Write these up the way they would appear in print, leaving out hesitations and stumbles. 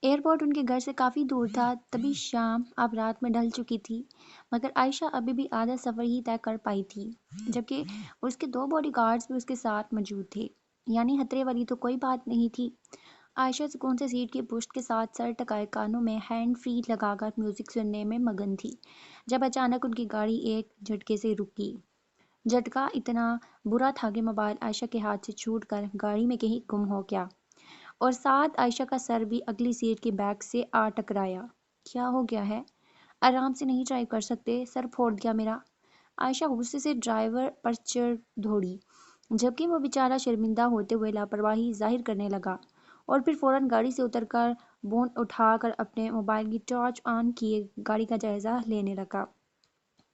Airport in کے گھر سے کافی دور تھا، تبھی شام اب رات میں ڈھل چکی تھی، مگر عائشہ ابھی بھی آدھا سفر ہی طے کر پائی تھی، جبکہ اس کے 2 باڈی گارڈز بھی اس کے ساتھ موجود تھے، یعنی خطرے والی تو کوئی بات نہیں تھی۔ عائشہ سکون سے سیٹ کی پشت کے ساتھ سر ٹکائے کانوں میں ہینڈ فری لگا کر میوزک سننے میں مگن تھی، جب اچانک ان کی گاڑی ایک جھٹکے سے رکی۔ جھٹکا اتنا برا تھا کہ موبائل عائشہ کے ہاتھ سے چھوٹ کر گاڑی میں کہیں گم ہو گیا، اور ساتھ عائشہ کا سر بھی اگلی سیٹ کے بیک سے آ ٹکرایا۔ کیا ہو گیا ہے؟ آرام سے نہیں ڈرائیو کر سکتے؟ سر پھوڑ گیا میرا؟ عائشہ غصے سے ڈرائیور پر چڑھ دوڑی، جبکہ وہ بیچارہ شرمندہ ہوتے ہوئے لاپرواہی ظاہر کرنے لگا، اور پھر فوراً گاڑی سے اتر کر بون اٹھا کر اپنے موبائل کی ٹارچ آن کیے گاڑی کا جائزہ لینے لگا۔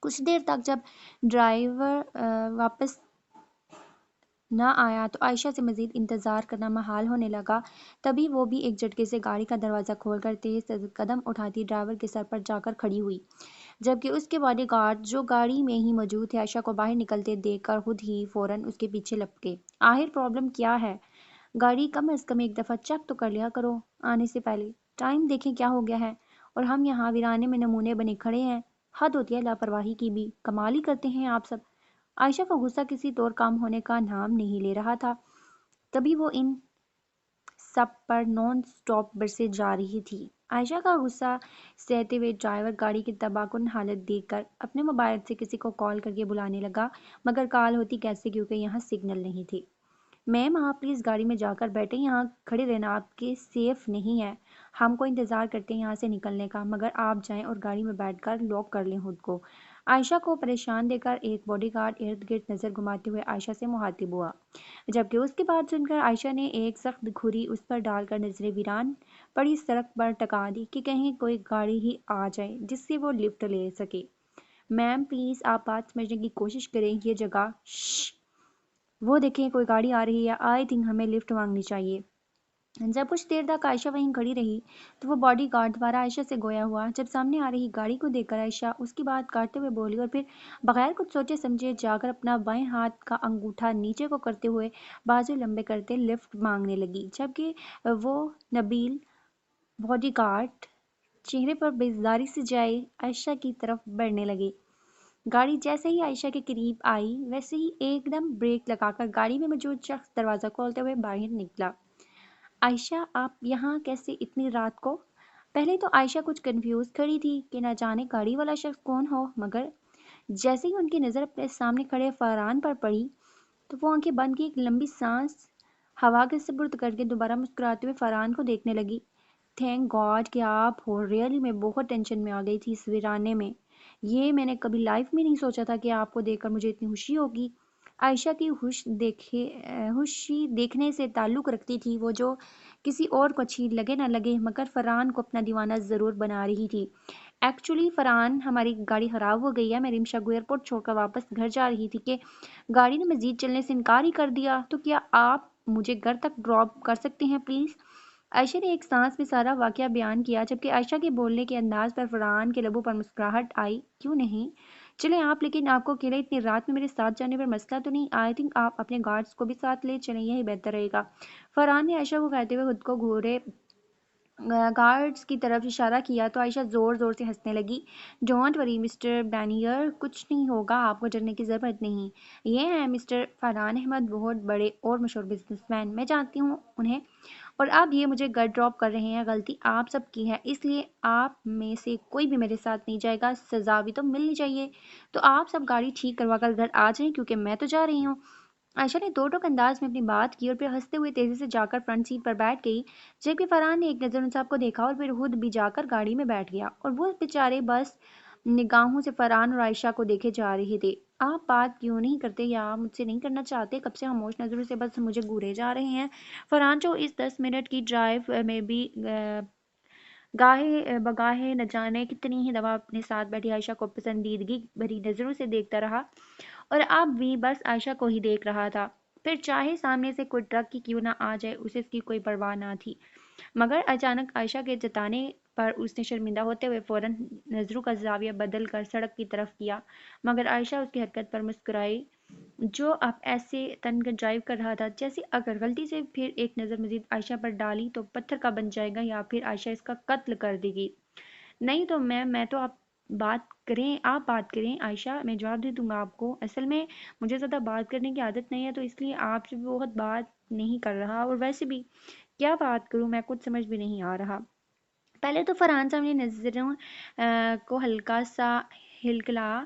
کچھ دیر تک جب ڈرائیور واپس نہ آیا تو عائشہ سے مزید انتظار کرنا محال ہونے لگا۔ تبھی وہ بھی ایک جھٹکے سے گاڑی کا دروازہ کھول کر تیز قدم اٹھاتی ڈرائیور کے سر پر جا کر کھڑی ہوئی، جبکہ اس کے باڈی گارڈ جو گاڑی میں ہی موجود تھے عائشہ کو باہر نکلتے دیکھ کر خود ہی فوراً اس کے پیچھے لپکے۔ آخر پرابلم کیا ہے؟ گاڑی کم از کم ایک دفعہ چیک تو کر لیا کرو آنے سے پہلے۔ ٹائم دیکھیں کیا ہو گیا ہے، اور ہم یہاں ویرانے میں نمونے بنے کھڑے ہیں۔ حد ہوتی ہے لاپرواہی کی بھی، کمال ہی کرتے ہیں آپ سب۔ عائشہ کا غصہ کسی طور کام ہونے کا نام نہیں لے رہا تھا، تبھی وہ ان سب پر نان سٹاپ برسے جا رہی تھی۔ عائشہ کا غصہ سہتے ہوئے ڈرائیور گاڑی کی تباہ کن حالت دیکھ کر اپنے موبائل سے کسی کو کال کر کے بلانے لگا، مگر کال ہوتی کیسے کیونکہ یہاں سگنل نہیں تھی۔ میم آپ پلیز گاڑی میں جا کر بیٹھیں، یہاں کھڑے رہنا آپ کے سیف نہیں ہے۔ ہم کو انتظار کرتے ہیں یہاں سے نکلنے کا، مگر آپ جائیں اور گاڑی میں بیٹھ کر لاک کر لیں خود کو۔ عائشہ کو پریشان دیکھ کر ایک باڈی گارڈ ارد گرد نظر گھماتے ہوئے عائشہ سے مخاطب ہوا، جبکہ اس کی بات سن کر عائشہ نے ایک سخت گھوری اس پر ڈال کر نظریں ویران پڑی سڑک پر ٹکا دی کہ کہیں کوئی گاڑی ہی آ جائے جس سے وہ لفٹ لے سکے۔ میم پلیز آپ بات سمجھنے کی کوشش کریں، یہ جگہ شش، وہ دیکھیں کوئی گاڑی آ رہی ہے، آئی تھنک ہمیں لفٹ مانگنی چاہیے۔ جب کچھ دیر تک عائشہ وہیں کھڑی رہی تو وہ باڈی گارڈ دوبارہ عائشہ سے گویا ہوا، جب سامنے آ رہی گاڑی کو دیکھ کر عائشہ اس کی بات کاٹتے ہوئے بولی، اور پھر بغیر کچھ سوچے سمجھے جا کر اپنا بائیں ہاتھ کا انگوٹھا نیچے کو کرتے ہوئے بازو لمبے کرتے لفٹ مانگنے لگی، جبکہ وہ نبیل باڈی گارڈ چہرے پر بیزاری سے جائے عائشہ کی طرف بڑھنے لگے۔ گاڑی جیسے ہی عائشہ کے قریب آئی ویسے ہی ایک دم بریک لگا کر گاڑی میں موجود شخص دروازہ کھولتے ہوئے باہر نکلا۔ عائشہ آپ یہاں کیسے اتنی رات کو؟ پہلے تو عائشہ کچھ کنفیوز کھڑی تھی کہ نہ جانے گاڑی والا شخص کون ہو، مگر جیسے ہی ان کی نظر اپنے سامنے کھڑے فرحان پر پڑی تو وہ آنکھیں بند کی ایک لمبی سانس ہوا کے سپرد کر کے دوبارہ مسکراتے ہوئے فرحان کو دیکھنے لگی۔ تھینک گاڈ کہ آپ ہو، ریئلی میں بہت ٹینشن میں آ گئی تھی اس ویرانے میں، یہ میں نے کبھی لائف میں نہیں سوچا تھا کہ آپ کو دیکھ کر مجھے اتنی خوشی ہوگی۔ عائشہ کی خوشی دیکھنے سے تعلق رکھتی تھی وہ، جو کسی اور کو اچھی لگے نہ لگے مگر فرحان کو اپنا دیوانہ ضرور بنا رہی تھی۔ ایکچولی فرحان ہماری گاڑی خراب ہو گئی ہے، میں رمشا کو ایئرپورٹ چھوڑ کر واپس گھر جا رہی تھی کہ گاڑی نے مزید چلنے سے انکار ہی کر دیا، تو کیا آپ مجھے گھر تک ڈراپ کر سکتے ہیں پلیز؟ عائشہ نے ایک سانس میں سارا واقعہ بیان کیا، جبکہ عائشہ کے بولنے کے انداز پر فرحان کے لبوں پر مسکراہٹ آئی۔ کیوں نہیں چلیں آپ، لیکن آپ کو اکیلے اتنی رات میں میرے ساتھ جانے پر مسئلہ تو نہیں؟ آئی تھنک آپ اپنے گارڈز کو بھی ساتھ لے چلیں، یہی بہتر رہے گا۔ فرحان نے عائشہ کو کہتے ہوئے خود کو گھورے گارڈز کی طرف اشارہ کیا تو عائشہ زور زور سے ہنسنے لگی۔ ڈونٹ وری مسٹر بینیر، کچھ نہیں ہوگا، آپ کو ڈرنے کی ضرورت نہیں۔ یہ ہیں مسٹر فرحان احمد، بہت بڑے اور مشہور بزنس مین، میں جانتی ہوں انہیں، اور اب یہ مجھے گھر ڈراپ کر رہے ہیں۔ غلطی آپ سب کی ہے، اس لیے آپ میں سے کوئی بھی میرے ساتھ نہیں جائے گا، سزا بھی تو ملنی چاہیے، تو آپ سب گاڑی ٹھیک کروا کر گھر آ جائیں کیونکہ میں تو جا رہی ہوں۔ عائشہ نے دو ٹوک انداز میں اپنی بات کی اور پھر ہنستے ہوئے تیزی سے جا کر فرنٹ سیٹ پر بیٹھ گئی، جبکہ فرحان نے ایک نظر ان سب کو دیکھا اور پھر خود بھی جا کر گاڑی میں بیٹھ گیا، اور وہ بیچارے بس نگاہوں سے فرحان اور عائشہ کو دیکھے جا رہے تھے۔ آپ بات کیوں نہیں کرتے، یا آپ مجھ سے نہیں کرنا چاہتے؟ کب سے خاموش نظروں سے بس مجھے گھورے جا رہے ہیں۔ فرحان جو اس 10 منٹ کی ڈرائیو میں بھی گاہے بگاہے نہ جانے کتنی ہی دفعہ اپنے ساتھ بیٹھی عائشہ کو پسندیدگی بھری نظروں سے دیکھتا رہا، اور اب بھی بس عائشہ کو ہی دیکھ رہا تھا، پھر چاہے سامنے سے کوئی ٹرک کی کیوں نہ آ جائے اسے اس کی کوئی پرواہ نہ تھی۔ مگر اچانک عائشہ کے جتانے پر اس نے شرمندہ ہوتے ہوئے فوراً نظروں کا زاویہ بدل کر سڑک کی طرف کیا، مگر عائشہ اس کی حرکت پر مسکرائی جو اب ایسے تن کر ڈرائیو کر رہا تھا جیسے اگر غلطی سے پھر ایک نظر مزید عائشہ پر ڈالی تو پتھر کا بن جائے گا یا پھر عائشہ اس کا قتل کر دے گی۔ نہیں تو میں تو آپ بات کریں عائشہ، میں جواب دے دوں گا آپ کو۔ اصل میں مجھے زیادہ بات کرنے کی عادت نہیں ہے تو اس لیے آپ سے بہت بات نہیں کر رہا، اور ویسے بھی کیا بات کروں میں کچھ سمجھ بھی نہیں آ رہا۔ پہلے تو فرحان صاحب نے نظروں کو ہلکا سا ہلکلا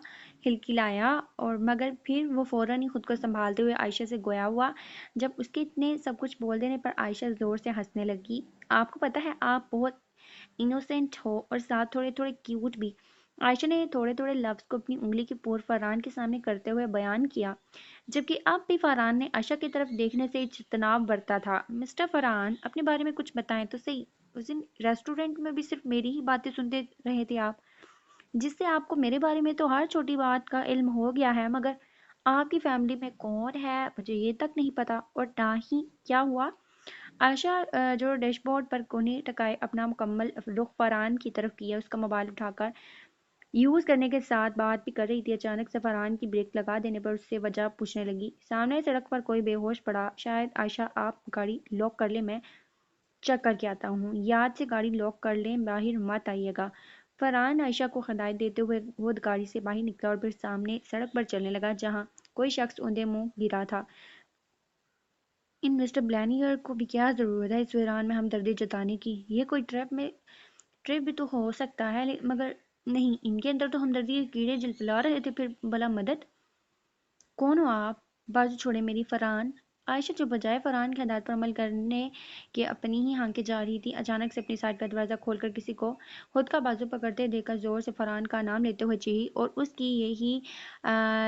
ہلکلایا، اور مگر پھر وہ فوراً ہی خود کو سنبھالتے ہوئے عائشہ سے گویا ہوا۔ جب اس کے اتنے سب کچھ بول دینے پر عائشہ زور سے ہنسنے لگی۔ آپ کو پتہ ہے آپ بہت انوسینٹ ہو اور ساتھ تھوڑے تھوڑے کیوٹ بھی۔ عائشہ نے تھوڑے تھوڑے لفظ کو اپنی انگلی کی پور فرحان کے سامنے کرتے ہوئے بیان کیا، جبکہ اب بھی فرحان نے عائشہ کی طرف دیکھنے سے اجتناب برتا تھا۔ مسٹر فرحان، اپنے بارے میں کچھ بتائیں تو صحیح۔ اس دن ریسٹورنٹ میں بھی صرف میری ہی باتیں سنتے رہے تھے آپ، جس سے آپ کو میرے بارے میں تو ہر چھوٹی بات کا علم ہو گیا ہے، مگر آپ کی فیملی میں کون ہے مجھے یہ تک نہیں پتا، اور نہ ہی کیا ہوا۔ عائشہ جو ڈیش بورڈ پر کونے ٹکائے اپنا مکمل رخ فرحان کی طرف کیا، اس کا موبائل اٹھا کر یوز کرنے کے ساتھ بات بھی کر رہی تھی، اچانک سے فرحان کی بریک لگا دینے پر اس سے وجہ پوچھنے لگی۔ سامنے سڑک پر کوئی بے ہوش پڑا، شاید عائشہ آپ گاڑی لاک کر لیں، میں چیک کر کے آتا ہوں، یاد سے گاڑی لاک کر لیں، باہر مت آئیے گا۔ فرحان عائشہ کو ہدایت دیتے ہوئے خود گاڑی سے باہر نکلا اور پھر سامنے سڑک پر چلنے لگا جہاں کوئی شخص اوندے منہ گرا تھا۔ ان مسٹر بلینیئر کو بھی کیا ضرورت ہے اس ویران میں ہمدردی جتانے کی؟ یہ کوئی ٹرپ بھی تو ہو سکتا ہے، مگر نہیں، ان کے اندر تو ہمدردی کے کیڑے جلپلا رہے تھے، پھر بلا مدد۔ کون ہو آپ؟ بازو چھوڑے میری فرحان۔ عائشہ جو بجائے فرحان کی ہدایت پر عمل کرنے کے اپنی ہی ہانکے جا رہی تھی، اچانک سے اپنی سائیڈ کا دروازہ کھول کر کسی کو خود کا بازو پکڑتے دیکھ کر زور سے فرحان کا نام لیتے ہوئے چیخی، اور اس کی یہی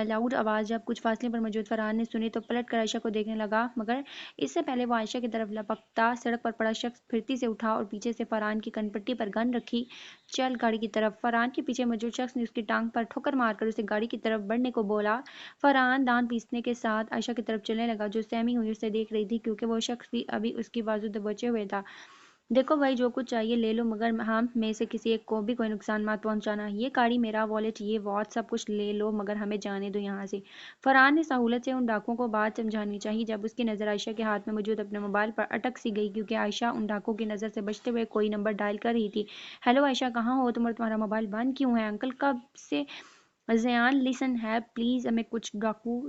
لاؤڈ آواز جب کچھ فاصلے پر موجود فرحان نے سنی تو پلٹ کر عائشہ کو دیکھنے لگا، مگر اس سے پہلے وہ عائشہ کی طرف لپکتا سڑک پر پڑا شخص پھرتی سے اٹھا اور پیچھے سے فرحان کی کنپٹی پر گن رکھی چل گاڑی کی طرف۔ فرحان کے پیچھے موجود شخص نے اس کی ٹانگ پر ٹھوکر مار کر اسے گاڑی کی طرف بڑھنے کو بولا۔ فرحان دانت پیسنے کے ساتھ عائشہ کی طرف چلنے لگا، جو سہمی ہوئی اسے دیکھ رہی تھی کیونکہ وہ شخص بھی ابھی اس کی بازو دبوچے ہوئے تھا۔ دیکھو بھائی، جو کچھ چاہیے لے لو، مگر ہم میں سے کسی ایک کو بھی کوئی نقصان مت پہنچانا۔ یہ گاڑی، میرا والیٹ، یہ واچ، سب کچھ لے لو، مگر ہمیں جانے دو یہاں سے۔ فرحان نے سہولت سے ان ڈاکوؤں کو بات سمجھانی چاہی جب اس کی نظر عائشہ کے ہاتھ میں موجود اپنے موبائل پر اٹک سی گئی، کیونکہ عائشہ ان ڈاکوؤں کی نظر سے بچتے ہوئے کوئی نمبر ڈائل کر رہی تھی۔ ہیلو عائشہ، کہاں ہو تم، اور تمہارا موبائل بند کیوں ہے؟ انکل کب سے زیان لسن ہے پلیز، ہمیں کچھ ڈاکو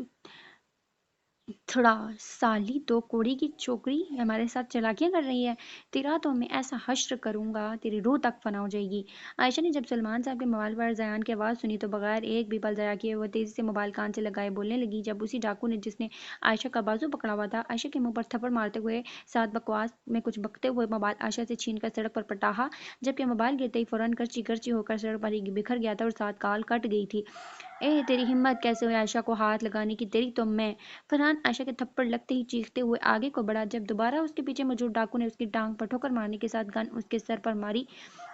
تھوڑا سالی تو کوڑی کی چوکری ہمارے ساتھ چالاکیاں کر رہی ہے، تیرا تو میں ایسا حشر کروں گا تیری روح تک فنا ہو جائے گی۔ عائشہ نے جب سلمان صاحب کے موبائل پر زیان کی آواز سنی تو بغیر ایک بھی پل ضائع کیے وہ تیزی سے موبائل کان سے لگائے بولنے لگی۔ جب اسی ڈاکو نے جس نے عائشہ کا بازو پکڑا ہوا تھا عائشہ کے منہ پر تھپڑ مارتے ہوئے ساتھ بکواس میں کچھ بکتے ہوئے موبائل عائشہ سے چھین کر سڑک پر پٹاہا، جبکہ موبائل گرتے ہی فوراً کرچی کرچی ہو کر سڑک پر ہی بکھر گیا تھا اور ساتھ کال کٹ گئی تھی۔ اے تیری ہمت کیسے ہوئی عائشہ کو ہاتھ لگانے کی، تیری تو میں۔ فرحان عائشہ کے تھپڑ لگتے ہی چیختے ہوئے آگے کو بڑھا، جب دوبارہ اس کے پیچھے موجود ڈاکو نے اس کی ٹانگ پر ٹھوکر مارنے کے ساتھ گن اس کے سر پر ماری،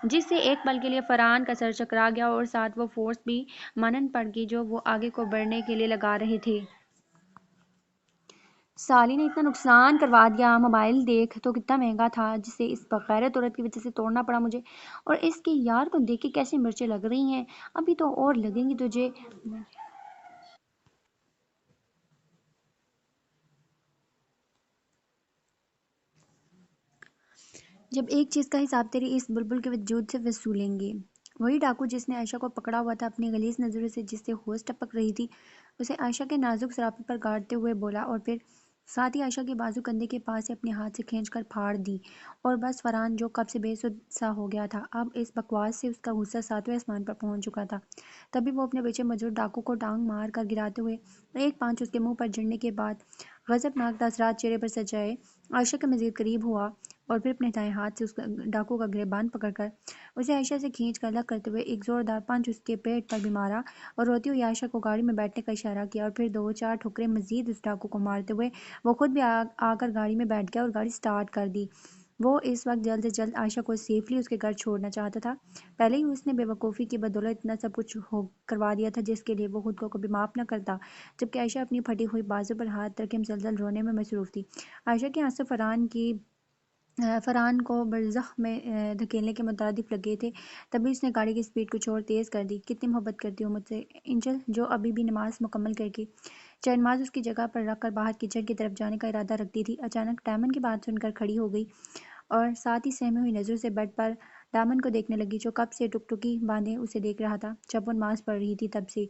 جس سے ایک پل کے لیے فرحان کا سر چکرا گیا اور ساتھ وہ فورس بھی مانن پڑ گئی جو وہ آگے کو بڑھنے کے لیے لگا رہے تھے۔ سالی نے اتنا نقصان کروا دیا، موبائل دیکھ تو کتنا مہنگا تھا جسے اس بغیرت عورت کی وجہ سے توڑنا پڑا مجھے، اور اس کے یار کو دیکھ کے کیسی مرچیں لگ رہی ہیں، ابھی تو اور لگیں گی تجھے۔ جب ایک چیز کا حساب تیری اس بلبل کے وجود سے وصولیں گے۔ وہی ڈاکو جس نے عائشہ کو پکڑا ہوا تھا اپنی غلیظ نظروں سے جس سے ہوش ٹپک رہی تھی اسے عائشہ کے نازک سراپے پر گاڑتے ہوئے بولا، اور پھر ساتھ ہی عائشہ کے بازو کندھے کے پاس سے اپنے ہاتھ سے کھینچ کر پھاڑ دی۔ اور بس فرحان جو کب سے بے سود سا ہو گیا تھا، اب اس بکواس سے اس کا غصہ ساتویں آسمان پر پہنچ چکا تھا۔ تبھی وہ اپنے پیچھے موجود ڈاکو کو ٹانگ مار کر گراتے ہوئے ایک پانچ اس کے منہ پر جڑنے کے بعد غضبناک تاثرات چہرے پر سجائے عائشہ کے مزید قریب ہوا، اور پھر اپنے دائیں ہاتھ سے اس ڈاکو کا گریبان پکڑ کر اسے عائشہ سے کھینچ کر الگ کرتے ہوئے ایک زوردار پنچ اس کے پیٹ پر بھی مارا، اور روتی ہوئی عائشہ کو گاڑی میں بیٹھنے کا اشارہ کیا، اور پھر دو چار ٹھوکریں مزید اس ڈاکو کو مارتے ہوئے وہ خود بھی آ کر گاڑی میں بیٹھ گیا اور گاڑی سٹارٹ کر دی۔ وہ اس وقت جلد سے جلد عائشہ کو سیفلی اس کے گھر چھوڑنا چاہتا تھا۔ پہلے ہی اس نے بے وقوفی کی بدولت اتنا سب کچھ کروا دیا تھا جس کے لیے وہ خود کو کبھی معاف نہ کرتا، جبکہ عائشہ اپنی پھٹی ہوئی بازو پر ہاتھ رکھے مسلسل رونے میں مصروف تھی۔ عائشہ کے آنسو فرحان کو برزخ میں دھکیلنے کے مترادف لگے تھے، تبھی اس نے گاڑی کی سپیڈ کچھ اور تیز کر دی۔ کتنی محبت کرتی ہو مجھ سے اینجل، جو ابھی بھی نماز مکمل کر کے شہنواز اس کی جگہ پر رکھ کر باہر کچن کی طرف جانے کا ارادہ رکھتی تھی، اچانک ڈائمنڈ کی بات سن کر کھڑی ہو گئی اور ساتھ ہی سہمی ہوئی نظروں سے بیڈ پر ڈائمنڈ کو دیکھنے لگی جو کب سے ٹکٹکی باندھے اسے دیکھ رہا تھا۔ جب وہ نماز پڑھ رہی تھی تب سے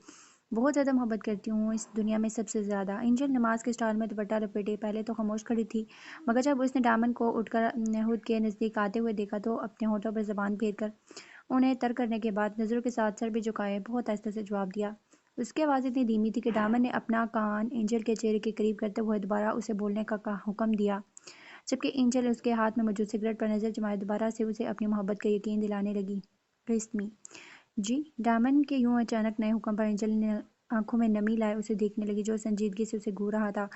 بہت زیادہ محبت کرتی ہوں اس دنیا میں سب سے زیادہ۔ اینجل نماز کے سٹائل میں دوپٹہ لپیٹے پہلے تو خاموش کھڑی تھی، مگر جب اس نے ڈائمنڈ کو اٹھ کر خود کے نزدیک آتے ہوئے دیکھا تو اپنے ہونٹوں پر زبان پھیر کر انہیں تر کرنے کے بعد نظروں کے ساتھ سر بھی جھکائے بہت آہستہ سے جواب دیا۔ اس کی آواز اتنی دھیمی تھی کہ ڈائمنڈ نے اپنا کان اینجل کے چہرے کے قریب کرتے ہوئے دوبارہ اسے بولنے کا حکم دیا، جبکہ اینجل اس کے ہاتھ میں موجود سگریٹ پر نظر جمائے دوبارہ سے اسے اپنی محبت کا یقین دلانے لگی۔ کس می؟ جی؟ ڈائمنڈ کے یوں اچانک نئے حکم پر اینجل نے آنکھوں میں نمی لائے اسے دیکھنے لگی جو سنجیدگی سے اسے گھور رہا تھا۔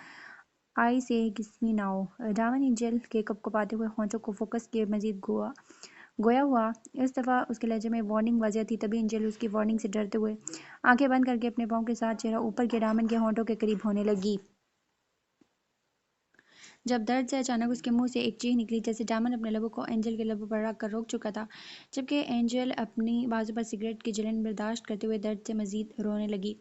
آئی سے کس می ناؤ۔ ڈائمنڈ اینجل کے کپکپاتے ہوئے ہونٹوں کو فوکس کیے مزید گویا ہوا۔ اس دفعہ اس کے لہجے میں وارننگ واضح تھی، تبھی اینجل اس کی وارننگ سے ڈرتے ہوئے آنکھیں بند کر کے اپنے پاؤں کے ساتھ چہرہ اوپر کیے ڈائمنڈ کے ہونٹوں کے قریب ہونے لگی۔ جب درد سے اچانک اس کے منہ سے ایک چیخ نکلی جیسے ڈائمنڈ اپنے لبوں کو اینجل کے لبوں پر رکھ کر روک چکا تھا، جبکہ اینجل اپنی بازو پر سگریٹ کی جلن برداشت کرتے ہوئے درد سے مزید رونے لگی۔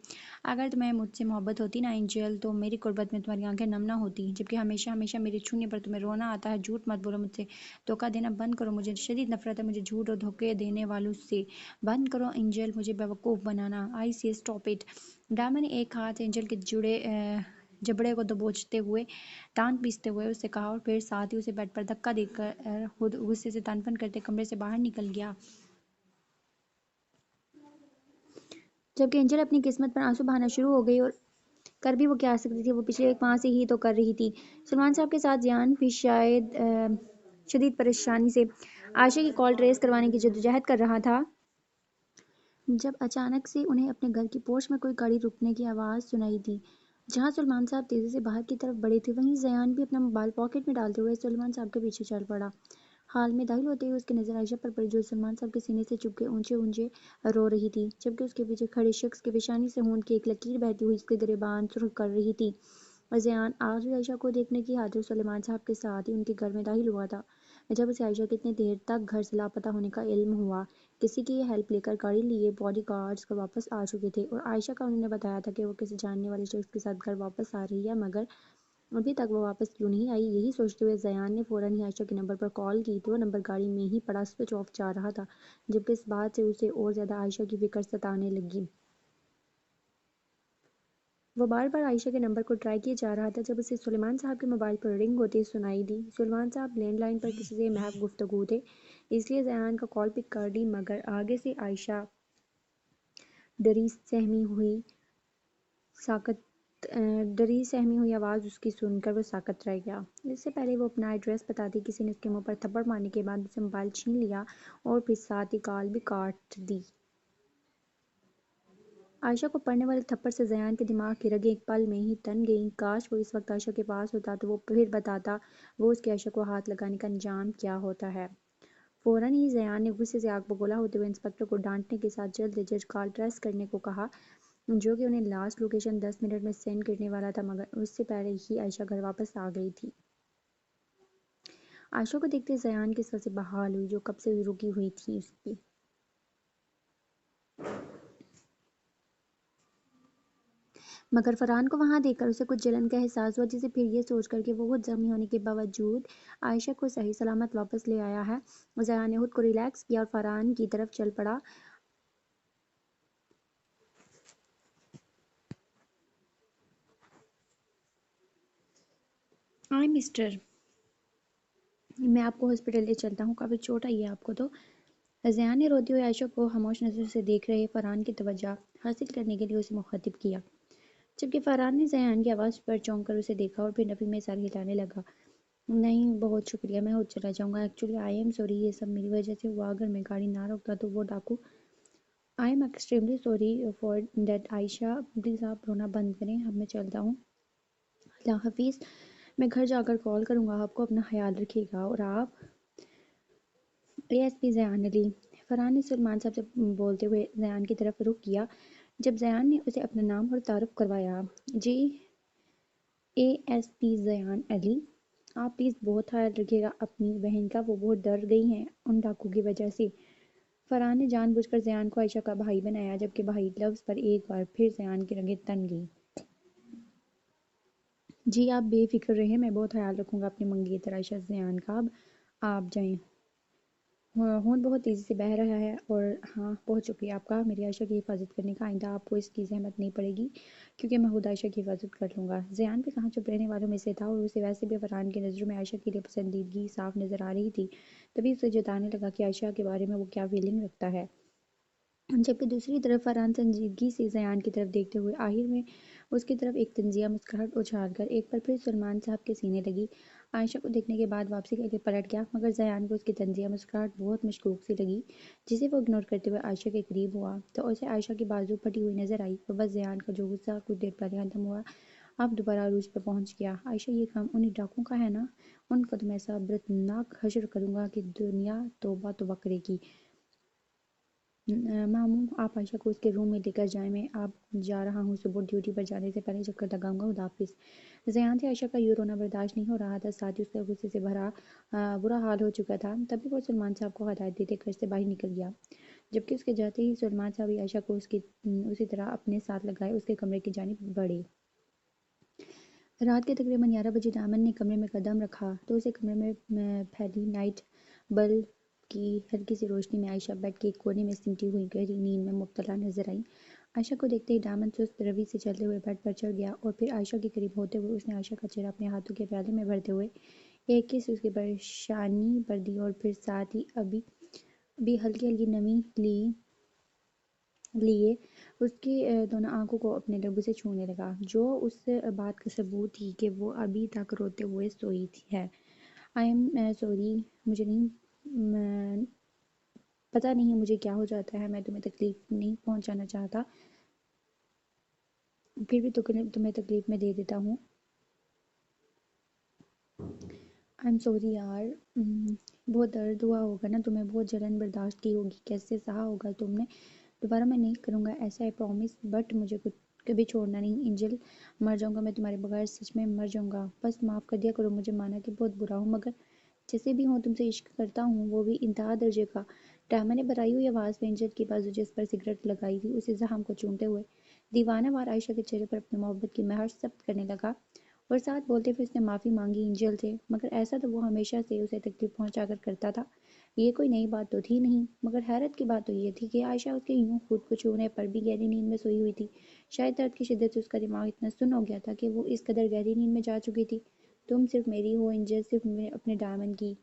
اگر تمہیں مجھ سے محبت ہوتی نا اینجل، تو میری قربت میں تمہاری آنکھیں نم نہ ہوتی، جبکہ ہمیشہ ہمیشہ میرے چھونے پر تمہیں رونا آتا ہے۔ جھوٹ مت بولو مجھ سے، دھوکہ دینا بند کرو، مجھے شدید نفرت ہے مجھے جھوٹ اور دھوکے دینے والوں سے۔ بند کرو اینجل مجھے بیوقوف بنانا۔ آئی سے اسٹاپ اٹ۔ ڈائمنڈ نے ایک ہاتھ سے اینجل کے جبڑے کو دبوچتے ہوئے ٹانگ پیستے ہوئے اس سے کہا اور پھر ساتھ ہی اسے بیڈ پر دھکا دے کر خود غصے سے تن پن کرتے کمرے سے باہر نکل گیا۔ جبکہ اینجل اپنی قسمت پر آنسو بہانا شروع ہو گئی، اور کر بھی وہ کیا سکتی تھی، وہ پچھلے ایک ماہ سے ہی تو کر رہی تھی۔ سلمان صاحب کے ساتھ زیان بھی شدید پریشانی سے عائشہ کی کال ٹریس کروانے کی جدوجہد کر رہا تھا، جب اچانک سے انہیں اپنے گھر کی پورچ میں کوئی گاڑی رکنے کی آواز سنائی دی۔ جہاں سلمان صاحب تیزی سے باہر کی طرف بڑھے تھے، وہیں زیان بھی اپنا موبائل پاکٹ میں ڈالتے ہوئے سلمان صاحب کے پیچھے چل پڑا۔ حال میں داخل ہوتے ہی اس کی نظر عائشہ پر پڑی جو سلمان صاحب کے سینے سے چپکے اونچے اونچے رو رہی تھی، جبکہ اس کے پیچھے کھڑے شخص کی پیشانی سے خون کی ایک لکیر بہتی ہوئی اس کے گریبان سرخ کر رہی تھی۔ زیان آج بھی عائشہ کو دیکھنے کی خاطر سلیمان صاحب کے ساتھ ہی ان کے گھر میں داخل ہوا تھا۔ جب اسے عائشہ کے اتنی دیر تک گھر سے لاپتہ ہونے کا علم ہوا، کسی کی ہیلپ لے کر گاڑی لیے باڈی گارڈز کا واپس آ چکے تھے، اور عائشہ کا انہوں نے بتایا تھا کہ وہ کسی جاننے والے شخص کے ساتھ گھر واپس آ رہی ہے، مگر ابھی تک وہ واپس کیوں نہیں آئی۔ یہی سوچتے ہوئے زیان نے فوراً ہی عائشہ کے نمبر پر کال کی تو وہ نمبر گاڑی میں ہی پڑا سوئچ آف جا رہا تھا، جبکہ اس بات سے اسے اور زیادہ عائشہ کی فکر ستانے لگی۔ وہ بار بار عائشہ کے نمبر کو ٹرائی کیے جا رہا تھا جب اسے سلیمان صاحب کے موبائل پر رنگ ہوتی سنائی دی۔ سلیمان صاحب لینڈ لائن پر کسی سے محض گفتگو تھے، اس لیے زیان کا کال پک کر لی، مگر آگے سے عائشہ ڈری سہمی ہوئی آواز اس کی سن کر وہ ساکت رہ گیا۔ اس سے پہلے وہ اپنا ایڈریس بتاتی کسی نے اس کے منہ پر تھپڑ مارنے کے بعد اسے موبائل چھین لیا اور پھر ساتھ ہی کال بھی کاٹ دی۔ عائشہ کو پڑنے والے تھپڑ سے زیان کے دماغ کی رگیں ایک پل میں ہی تن گئیں۔ کاش وہ اس وقت عائشہ کے پاس ہوتا تو وہ پھر بتاتا وہ اس کی عائشہ کو ہاتھ لگانے کا انجام کیا ہوتا ہے۔ فوراً ہی زیان نے غصے سے آگ بگولا ہوتے ہوئے انسپکٹر کو ڈانٹنے کے ساتھ جلد از جلد کال ٹریس کرنے کو کہا، جو کہ انہیں لاسٹ لوکیشن 10 منٹ میں سینڈ کرنے والا تھا، مگر اس سے پہلے ہی عائشہ گھر واپس آ گئی تھی۔ عائشہ کو دیکھتے زیان کی سانسیں بحال ہوئی جو کب سے رکی ہوئی تھیں اس کی۔ مگر فرحان کو وہاں دیکھ کر اسے کچھ جلن کا احساس ہوا، جسے پھر یہ سوچ کر کہ وہ خود زخمی ہونے کے باوجود عائشہ کو صحیح سلامت واپس لے آیا ہے، زیان نے خود کو ریلیکس کیا اور فرحان کی طرف چل پڑا۔ آئی مسٹر، میں آپ کو ہاسپٹل لے چلتا ہوں، کافی چوٹ آئی ہے آپ کو تو۔ زیان نے روتی ہوئی عائشہ کو خاموش نظر سے دیکھ رہے فرحان کی توجہ حاصل کرنے کے لیے اسے مخاطب کیا، جبکہ فرحان نے زیان کی آواز پر چونک کر اسے دیکھا اور پھر نفی میں سر ہلانے لگا۔ نہیں بہت شکریہ، میں خود چلا جاؤں گا، ایکچولی آئی ایم سوری، یہ سب میری وجہ سے ہوا، اگر میں گاڑی نہ روکتا تو وہ ڈاکو۔ I am extremely sorry for that Ayesha, please آپ رونا بند کریں، اب میں چلتا ہوں، اللہ حافظ، میں گھر جا کر کال کروں گا آپ کو، اپنا خیال رکھیے گا، اور آپ؟ اے ایس پی زیان علی۔ فرحان نے سلمان صاحب سے بولتے ہوئے زیان کی طرف رخ کیا۔ جب زیان نے اسے اپنا نام اور تعارف کروایا، جی اے ایس پی زیان علی، آپ پلیز بہت خیال رکھیے گا اپنی بہن کا، وہ بہت ڈر گئی ہیں ان ڈاکو کی وجہ سے۔ فرحان نے جان بوجھ کر زیان کو عائشہ کا بھائی بنایا، جبکہ بھائی لفظ پر ایک بار پھر زیان کی رگیں تن گئیں۔ جی آپ بے فکر رہیں، میں بہت خیال رکھوں گا اپنی منگیتر عائشہ زیان کا۔ اب آپ جائیں۔ ہون بہت تیزی سے بہہ رہا ہے اور ہاں بہت شکریہ آپ کا میری عائشہ کی حفاظت کرنے کا، آئندہ آپ کو اس کی زحمت نہیں پڑے گی کیونکہ میں خود عائشہ کی حفاظت کر لوں گا۔ زیان بھی کہاں چپ رہنے والوں میں سے تھا اور اسے ویسے بھی فرحان کی نظروں میں عائشہ کے لیے پسندیدگی صاف نظر آ رہی تھی، تبھی اسے جتانے لگا کہ عائشہ کے بارے میں وہ کیا فیلنگ رکھتا ہے، جبکہ دوسری طرف فرحان سنجیدگی سے زیان کی طرف دیکھتے ہوئے آخر میں اس کی طرف ایک طنزیہ مسکراہٹ اچھال کر ایک بار پھر سلمان صاحب کے سینے لگی۔ عائشہ کو دیکھنے کے بعد واپسی کے لیے پلٹ گیا، مگر زیان کو اس کی طنزیہ مسکراہٹ بہت مشکوک سی لگی، جسے وہ اگنور کرتے ہوئے عائشہ کے قریب ہوا تو اسے عائشہ کی بازو پھٹی ہوئی نظر آئی اور بس زیان کا جو غصہ کچھ دیر پہلے ختم ہوا اب دوبارہ عروج پہ پہنچ گیا۔ عائشہ یہ کام انہیں ڈاکوں کا ہے نا، ان کا تو میں ایسا عبرتناک حشر کروں گا کہ دنیا توبہ توبہ کرے گی۔ ماموں آپ عائشہ کو اس کے روم میں لے کر جائیں، میں اب جا رہا ہوں، صبح ڈیوٹی پر جانے سے پہلے چکر لگاؤں گا، خدا حافظ۔ زیان سے عائشہ کا یوں رونا برداشت نہیں ہو رہا تھا، ساتھ ہی اس کا غصے سے بھرا برا حال ہو چکا تھا، تبھی وہ سلمان صاحب کو ہدایت دیتے گھر سے باہر نکل گیا، جبکہ اس کے جاتے ہی سلمان صاحب بھی عائشہ کو اسی طرح اپنے ساتھ لگائے اس کے کمرے کی جانب بڑھے۔ رات کے تقریباً 11 بجے دامن نے کمرے میں قدم رکھا تو اسے کمرے میں پھیلی نائٹ بلب کی ہلکی سی روشنی میں عائشہ بیڈ کے ایک کونے میں سمٹی ہوئی گہری نیند میں مبتلا نظر آئی۔ عائشہ کو دیکھتے ہی دامن سست روی سے چلتے ہوئے بیڈ پر چڑھ گیا اور پھر عائشہ کے قریب ہوتے ہوئے اس نے عائشہ کا چہرہ اپنے ہاتھوں کے پیالے میں بھرتے ہوئے ایک کس اس کی پریشانی پر دی اور پھر ساتھ ہی ابھی ہلکی ہلکی نمی لیے اس کی دونوں آنکھوں کو اپنے لبوں سے چھونے لگا، جو اس بات کا ثبوت تھی کہ وہ ابھی تک روتے ہوئے سوئی ہے۔ آئی ایم سوری، مجھے نہیں پتہ نہیں مجھے کیا ہو جاتا ہے، میں تمہیں تکلیف نہیں پہنچانا چاہتا، پھر بھی تمہیں تکلیف میں دے دیتا ہوں۔ آئی ایم سوری یار، بہت درد ہوا ہوگا نا تمہیں، بہت جلن برداشت کی ہوگی، کیسے سہا ہوگا تم نے، دوبارہ میں نہیں کروں گا ایسا، آئی پرومس، بٹ مجھے کبھی چھوڑنا نہیں اینجل، مر جاؤں گا میں تمہارے بغیر، سچ میں مر جاؤں گا، بس معاف کر دیا کرو مجھے، مانا کہ بہت برا ہوں مگر جیسے بھی ہوں تم سے عشق کرتا ہوں، وہ بھی انتہا درجے کا۔ ڈائمن نے بھرائی ہوئی آواز میں اینجل کی بازو جس پر سگریٹ لگائی تھی اسے زخم کو چومتے ہوئے دیوانہ وار عائشہ کے چہرے پر اپنی محبت کی مہر ثبت کرنے لگا اور ساتھ بولتے ہوئے اس نے معافی مانگی اینجل سے، مگر ایسا تو وہ ہمیشہ سے اسے تکلیف پہنچا کر کرتا تھا، یہ کوئی نئی بات تو تھی نہیں، مگر حیرت کی بات تو یہ تھی کہ عائشہ اس کے یوں خود کو چھونے پر بھی گہری نیند میں سوئی ہوئی تھی، شاید درد کی شدت سے اس کا دماغ اتنا سن ہو گیا تھا کہ وہ اس قدر گہری نیند میں جا چکی تھی۔ تم صرف میری ہو اینجل، صرف اپنے ڈائمن کی۔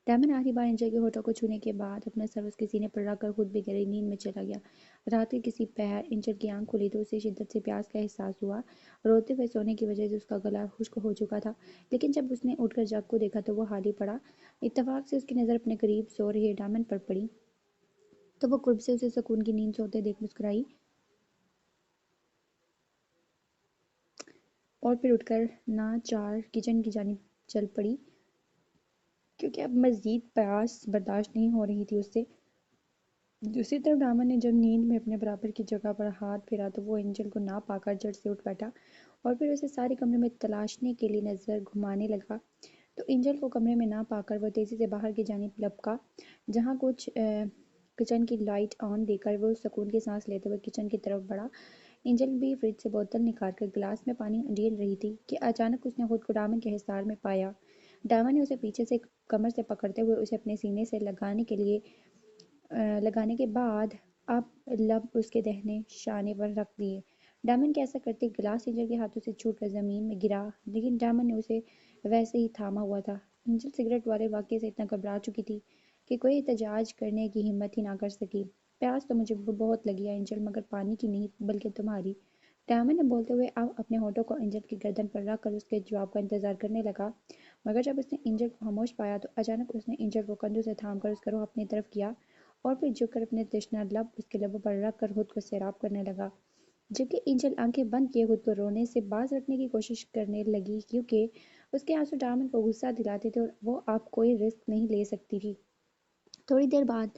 ڈائمن آخری بار اینجل کے ہونٹوں کو چھونے کے بعد اپنا سر اس کے سینے پر رکھ کر خود بھی گہری نیند میں چلا گیا۔ رات کے کسی پہر اینجل کی آنکھ کھلی تو اسے شدت سے پیاس کا احساس ہوا، روتے ہوئے سونے کی وجہ سے اس کا گلا خشک ہو چکا تھا، لیکن جب اس نے اٹھ کر جگ کو دیکھا تو وہ خالی پڑا۔ اتفاق سے اس کی نظر اپنے قریب سو رہے ڈائمن پر پڑی تو وہ قرب سے اسے سکون کی نیند سوتے دیکھ مسکرائی اور پھر اٹھ کر ناچار کچن کی جانب چل پڑی کیونکہ اب مزید پیاس برداشت نہیں ہو رہی تھی اس سے۔ دوسری طرف ڈائمن نے جب نیند میں اپنے برابر کی جگہ پر ہاتھ پھیرا تو وہ اینجل کو نہ پا کر جھٹ سے اٹھ بیٹھا اور پھر اسے سارے کمرے میں تلاشنے کے لیے نظر گھمانے لگا، تو اینجل کو کمرے میں نہ پا کر وہ تیزی سے باہر کی جانب لپکا، جہاں کچن کی لائٹ آن دیکھ کر وہ سکون کی سانس لیتے ہوئے کچن کی طرف بڑھا۔ اینجل بھی فریج سے بوتل نکال کر گلاس میں پانی انڈیل رہی تھی کہ اچانک اس نے خود کو ڈائمن کے حصار میں پایا۔ ڈائمن نے اسے پیچھے سے کمر سے پکڑتے ہوئے اسے اپنے سینے سے لگانے کے بعد اب لب اس کے دہنے شانے پر رکھ دیے۔ ڈائمن کے ایسا کرتے گلاس اینجل کے ہاتھوں سے چھوٹ کر زمین میں گرا، لیکن ڈائمن نے اسے ویسے ہی تھاما ہوا تھا۔ اینجل سگریٹ والے واقعے سے اتنا گھبرا چکی تھی کہ کوئی احتجاج کرنے کی ہمت ہی نہ کر سکی۔ پیاس تو مجھے بہت لگی ہے اینجل، مگر پانی کی نہیں بلکہ تمہاری، ڈائمن نے بولتے ہوئے اب اپنے ہونٹوں کو اینجل کی گردن پر رکھ کر اس کے جواب کا انتظار کرنے لگا، مگر جب اس نے اینجل کو خاموش پایا تو اچانک اس نے اینجل کو کندھوں سے تھام کر اس کا رخ اپنی طرف کیا اور پھر جھک کر اپنے تشنہ لب اس کے لبوں پر رکھ کر خود کو سیراب کرنے لگا، جبکہ اینجل آنکھیں بند کیے خود کو رونے سے باز رکھنے کی کوشش کرنے لگی کیونکہ اس کے آنسو ڈائمن کو غصہ دلاتے تھے اور وہ اب کوئی رسک نہیں لے سکتی تھی۔ تھوڑی دیر بعد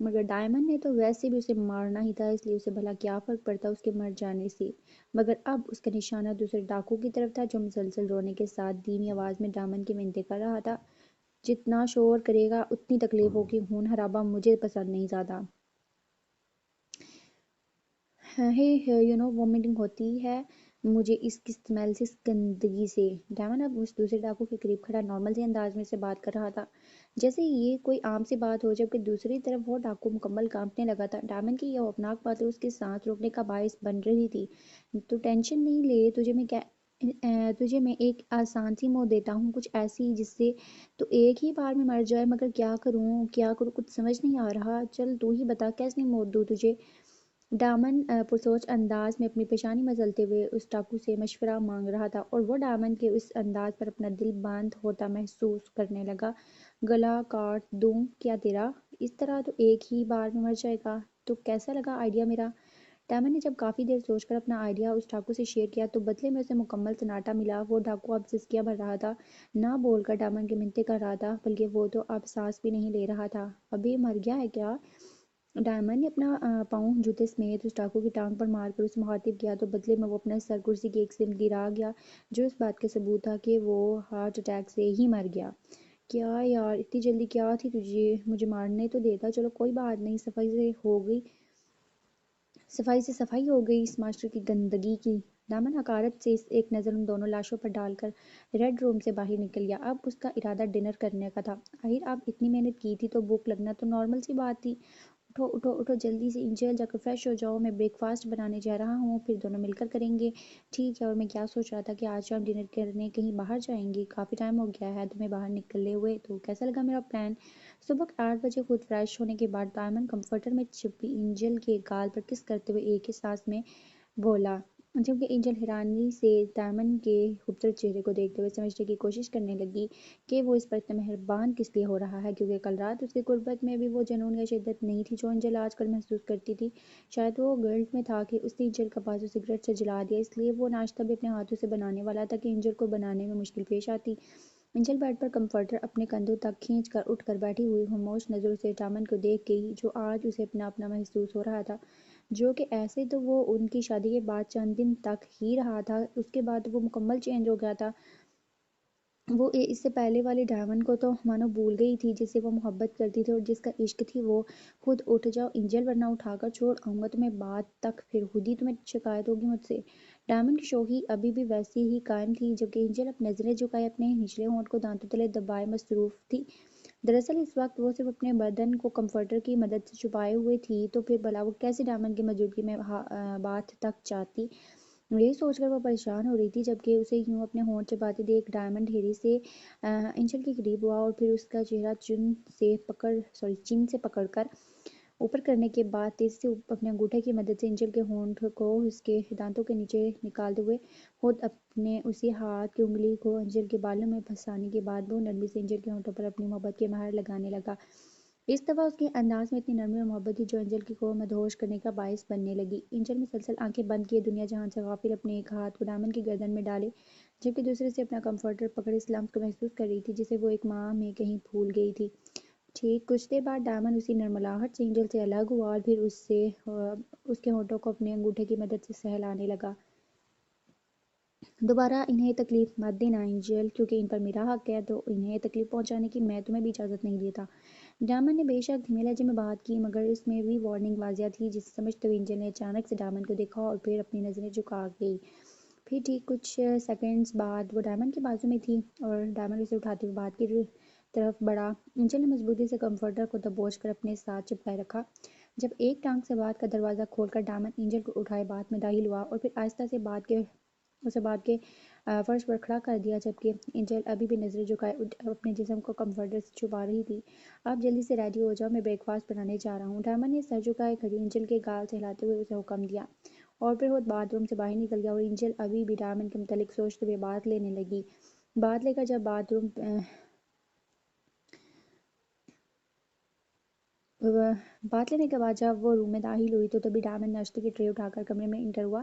مگر ڈائمنڈ نے تو ویسے بھی اسے مارنا ہی تھا، اس لیے اسے بھلا کیا فرق پڑتا اس کے مر جانے سے۔ مگر اب اس کا نشانہ دوسرے ڈاکو کی طرف تھا، جو مسلسل رونے کے ساتھ دھیمی آواز میں ڈائمنڈ کی منتیں کر رہا تھا، جتنا شور کرے گا اتنی تکلیف ہوگی، خون خرابہ مجھے پسند نہیں زیادہ۔ وومیٹنگ ہوتی ہے مجھے اس کی سمیل سے، اس گندگی سے۔ ڈائمنڈ اب اس دوسرے ڈاکو کے قریب کھڑا نارمل سے انداز میں سے بات کر رہا تھا، جیسے یہ کوئی عام سی بات ہو، جبکہ دوسری طرف وہ ڈاکو مکمل کانپنے لگا تھا۔ ڈائمنڈ کی یہ خوفناک باتیں اس کی سانس روکنے کا باعث بن رہی تھی۔ تو ٹینشن نہیں لے، تجھے میں ایک آسان سی موت دیتا ہوں، کچھ ایسی جس سے تو ایک ہی بار میں مر جائے، مگر کیا کروں کچھ سمجھ نہیں آ رہا، چل تو ہی بتا کیسے موت دوں تجھے۔ ڈائمنڈ پرسوچ انداز میں اپنی پیشانی مزلتے ہوئے اس ڈاکو سے مشورہ مانگ رہا تھا، اور وہ ڈائمنڈ کے اس انداز پر اپنا دل بند ہوتا محسوس کرنے لگا۔ گلا کاٹ دوں کیا تیرا؟ اس طرح تو ایک ہی بار میں مر جائے گا۔ تو کیسا لگا آئیڈیا میرا؟ ڈائمنڈ نے جب کافی دیر سوچ کر اپنا آئیڈیا اس ڈاکو سے شیئر کیا تو بدلے میں اسے مکمل سناٹا ملا۔ وہ ڈاکو اب سسکیاں بھر رہا تھا، نہ بول کر ڈائمنڈ کی منتیں کر رہا تھا، بلکہ وہ تو اب سانس بھی نہیں لے رہا تھا۔ ابھی مر گیا ہے کیا؟ ڈائمنڈ نے اپنا پاؤں جوتے سمیت اس ڈاکو کی ٹانگ پر مار کر اسے مخاطب کیا، تو بدلے میں وہ اپنا سر کرسی کی ایک سمت گرا گیا، جو اس بات کا ثبوت تھا کہ وہ ہارٹ اٹیک سے ہی مر گیا۔ کیا یار، اتنی جلدی کیا تھی تجھے؟ مجھے مارنے تو دیتا۔ چلو کوئی بات نہیں، صفائی ہو گئی اس معاشرے کی گندگی کی۔ ڈائمنڈ حقارت سے ایک نظر ان دونوں لاشوں پر ڈال کر ریڈ روم سے باہر نکل گیا۔ اب اس کا ارادہ ڈنر کرنے کا تھا۔ آخر اب اتنی محنت کی تھی تو بھوک لگنا تو نارمل سی بات تھی۔ اٹھو اٹھو اٹھو جلدی سے، انجل جا کر فریش ہو جاؤ، میں بریک فاسٹ بنانے جا رہا ہوں، پھر دونوں مل کر کریں گے۔ ٹھیک ہے، اور میں کیا سوچ رہا تھا کہ آج شام ڈنر کرنے کہیں باہر جائیں گے، کافی ٹائم ہو گیا ہے تمہیں باہر نکلے ہوئے، تو کیسا لگا میرا پلان؟ صبح 8 بجے خود فریش ہونے کے بعد ڈائمنڈ کمفرٹر میں چھپی انجل کے گال پر کس کرتے ہوئے ایک ہی سانس میں بولا، جبکہ انجل حیرانی سے ڈائمنڈ کے خوبصورت چہرے کو دیکھتے ہوئے سمجھنے کی کوشش کرنے لگی کہ وہ اس پر اتنا مہربان کس لیے ہو رہا ہے، کیونکہ کل رات اس کی قربت میں بھی وہ جنون یا شدت نہیں تھی جو انجل آج کل محسوس کرتی تھی۔ شاید وہ گلٹ میں تھا کہ اس نے انجل کا بازو سگریٹ سے جلا دیا، اس لیے وہ ناشتہ بھی اپنے ہاتھوں سے بنانے والا تھا کہ انجل کو بنانے میں مشکل پیش آتی۔ انجل بیڈ پر کمفرٹر اپنے کندھوں تک کھینچ کر اٹھ کر بیٹھی ہوئی خاموش نظروں سے ڈائمنڈ کو دیکھ گئی، جو آج اسے اپنا اپنا محسوس ہو رہا تھا، جو کہ ایسے تو وہ ان کی شادی کے بعد چند دن تک ہی رہا تھا، اس کے بعد وہ مکمل چینج ہو گیا تھا۔ وہ اس سے پہلے والی ڈائمنڈ کو تو مانو بھول گئی تھی، جس سے وہ محبت کرتی تھی اور جس کا عشق تھی وہ۔ خود اٹھ جاؤ انجل، ورنہ اٹھا کر چھوڑ آؤں گا تمہیں بعد تک، پھر خود ہی تمہیں شکایت ہوگی مجھ سے۔ ڈائمنڈ کی شوخی ابھی بھی ویسی ہی قائم تھی، جبکہ انجل اب نظریں جھکائے اپنے نچلے ہونٹ کو دانتوں تلے دبائے مصروف تھی۔ دراصل اس وقت وہ صرف اپنے بدن کو کمفرٹر کی مدد سے چھپائے ہوئے تھی، تو پھر بھلا وہ کیسے ڈائمنڈ کی موجودگی میں باتھ تک جاتی؟ یہی سوچ کر وہ پریشان ہو رہی تھی، جبکہ اسے یوں اپنے ہونٹ چباتے دیکھ ڈائمنڈ دھیرے سے انجل کے قریب ہوا، اور پھر اس کا چہرہ چین سے پکڑ کر اوپر کرنے کے بعد تیزی سے اپنے انگوٹھے کی مدد سے انجل کے ہونٹ کو اس کے دانتوں کے نیچے نکالتے ہوئے خود اپنے اسی ہاتھ کی انگلی کو انجل کے بالوں میں پھنسانے کے بعد وہ نرمی سے انجل کے ہونٹوں پر اپنی محبت کی مہر لگانے لگا۔ اس دفعہ اس کے انداز میں اتنی نرمی اور محبت تھی جو انجل کو مدہوش کرنے کا باعث بننے لگی۔ انجل مسلسل آنکھیں بند کیے دنیا جہان سے غافل اپنے ایک ہاتھ کو ڈائمنڈ کی گردن میں ڈالے، جبکہ دوسرے سے اپنا کمفرٹر پکڑے اس لمس کو محسوس کر رہی تھی جسے وہ ایک ماہ میں کہیں بھول گئی تھی۔ ٹھیک کچھ دیر بعد ڈائمنڈ اسی نرملاہٹ سے انجل سے الگ ہوا اور پھر اس کے ہونٹوں کو اپنے انگوٹھے کی مدد سے سہلانے لگا۔ دوبارہ انہیں تکلیف مت دینا انجل، کیونکہ ان پر میرا حق ہے، تو انہیں تکلیف پہنچانے کی میں تمہیں بھی اجازت نہیں دیتا۔ ڈائمنڈ نے بے شک دھیمے لہجے میں بات کی، مگر اس میں بھی وارننگ واضح تھی، جسے سمجھتے ہوئے انجل نے اچانک سے ڈائمنڈ کو دیکھا اور پھر اپنی نظریں جھکا گئی۔ پھر ٹھیک کچھ سیکنڈز بعد وہ ڈائمنڈ کے بازو میں تھی اور ڈائمنڈ اسے اٹھاتے ہوئے بات کی طرف بڑھا۔ انجل نے مضبوطی سے کمفرٹر کو دبوچ کر اپنے ساتھ چپکائے رکھا۔ جب ایک ٹانگ سے بات کا دروازہ کھول کر ڈائمنڈ انجل کو اٹھائے بات میں داخل ہوا اور پھر آہستہ سے اسے بات کے فرش پر کھڑا کر دیا، جبکہ انجل ابھی بھی نظریں جھکائے اپنے جسم کو کمفرٹر سے چھپا رہی تھی۔ آپ جلدی سے ریڈی ہو جاؤ، میں بریک فاسٹ بنانے جا رہا ہوں۔ ڈائمنڈ نے سر جھکائے کھڑی انجل کے گال سے ہلاتے ہوئے اسے حکم دیا، اور پھر وہ باتھ روم سے باہر نکل گیا، اور انجل ابھی بھی ڈائمنڈ کے متعلق سوچتے ہوئے بات لینے لگی۔ بات لے کر بات لینے کے بعد جب وہ روم میں داخل ہوئی تو تبھی ڈائمنڈ ناشتے کی ٹرے اٹھا کر کمرے میں انٹر ہوا۔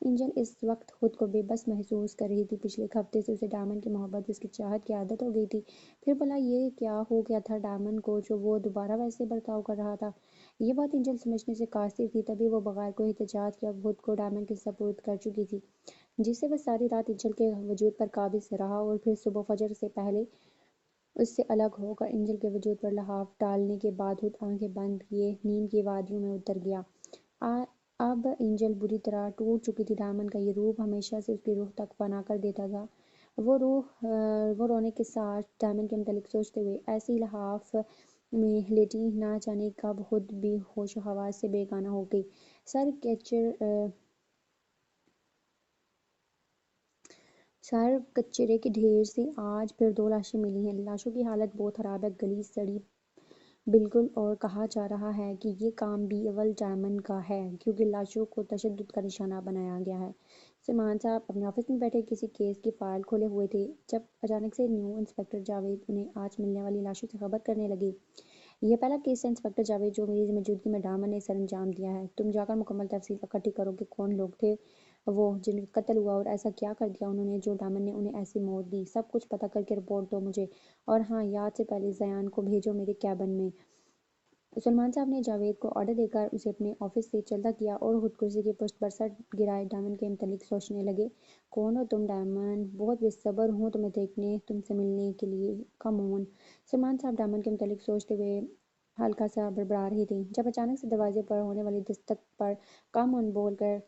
انجل اس وقت خود کو بے بس محسوس کر رہی تھی۔ پچھلے ایک ہفتے سے اسے ڈائمنڈ کی محبت، اس کی چاہت کی عادت ہو گئی تھی۔ پھر بھلا یہ کیا ہو گیا تھا ڈائمنڈ کو جو وہ دوبارہ ویسے برتاؤ کر رہا تھا؟ یہ بات انجل سمجھنے سے قاصر تھی۔ تبھی وہ بغیر کوئی احتجاج کے اب خود کو ڈائمنڈ کے سپرد کر چکی تھی، جس سے وہ ساری رات انجل کے وجود پر قابض رہا اور پھر صبح فجر سے پہلے اس سے الگ ہو کر انجل کے وجود پر لحاف ڈالنے کے بعد خود آنکھیں بند کیے نیند کی وادیوں میں اتر گیا۔ اب انجل بری طرح ٹوٹ چکی تھی۔ ڈائمنڈ کا یہ روپ ہمیشہ سے اس کی روح تک فنا کر دیتا تھا۔ وہ رونے کے ساتھ ڈائمنڈ کے متعلق سوچتے ہوئے ایسی لحاف میں لیٹی نہ جانے کب خود بھی ہوش و حواس سے بے گانہ ہو گئی۔ سر کچرے کے ڈھیر سے آج پھر 2 لاشیں ملی ہیں۔ لاشوں کی حالت بہت خراب ہے، گلی سڑی بالکل، اور کہا جا رہا ہے کہ یہ کام بھی اول ڈائمنڈ کا ہے کیونکہ لاشوں کو تشدد کا نشانہ بنایا گیا ہے۔ سلیمان صاحب اپنے آفس میں بیٹھے کسی کیس کی فائل کھولے ہوئے تھے جب اچانک سے نیو انسپکٹر جاوید انہیں آج ملنے والی لاشوں سے خبر کرنے لگے۔ یہ پہلا کیس ہے انسپکٹر جاوید جو میری موجودگی میں ڈائمنڈ نے سر انجام دیا ہے۔ تم جا کر مکمل تفصیل اکٹھی کرو کہ کون لوگ تھے وہ جن کا قتل ہوا اور ایسا کیا کر دیا انہوں نے جو ڈائمنڈ نے انہیں ایسی موت دی۔ سب کچھ پتہ کر کے رپورٹ دو مجھے، اور ہاں، یاد سے پہلے زیان کو بھیجو میرے کیبن میں۔ سلیمان صاحب نے جاوید کو آرڈر دے کر اسے اپنے آفس سے چلتا کیا اور خود کرسی کی پشت پر سر گرائے ڈائمنڈ کے متعلق سوچنے لگے۔ کون ہو تم ڈائمنڈ؟ بہت بے صبر ہوں تمہیں دیکھنے، تم سے ملنے کے لیے، کم آن۔ سلیمان صاحب ڈائمنڈ کے متعلق سوچتے ہوئے ہلکا سا بڑبڑا رہے تھے جب اچانک سے دروازے پر ہونے والی دستک پر کم آن بول کر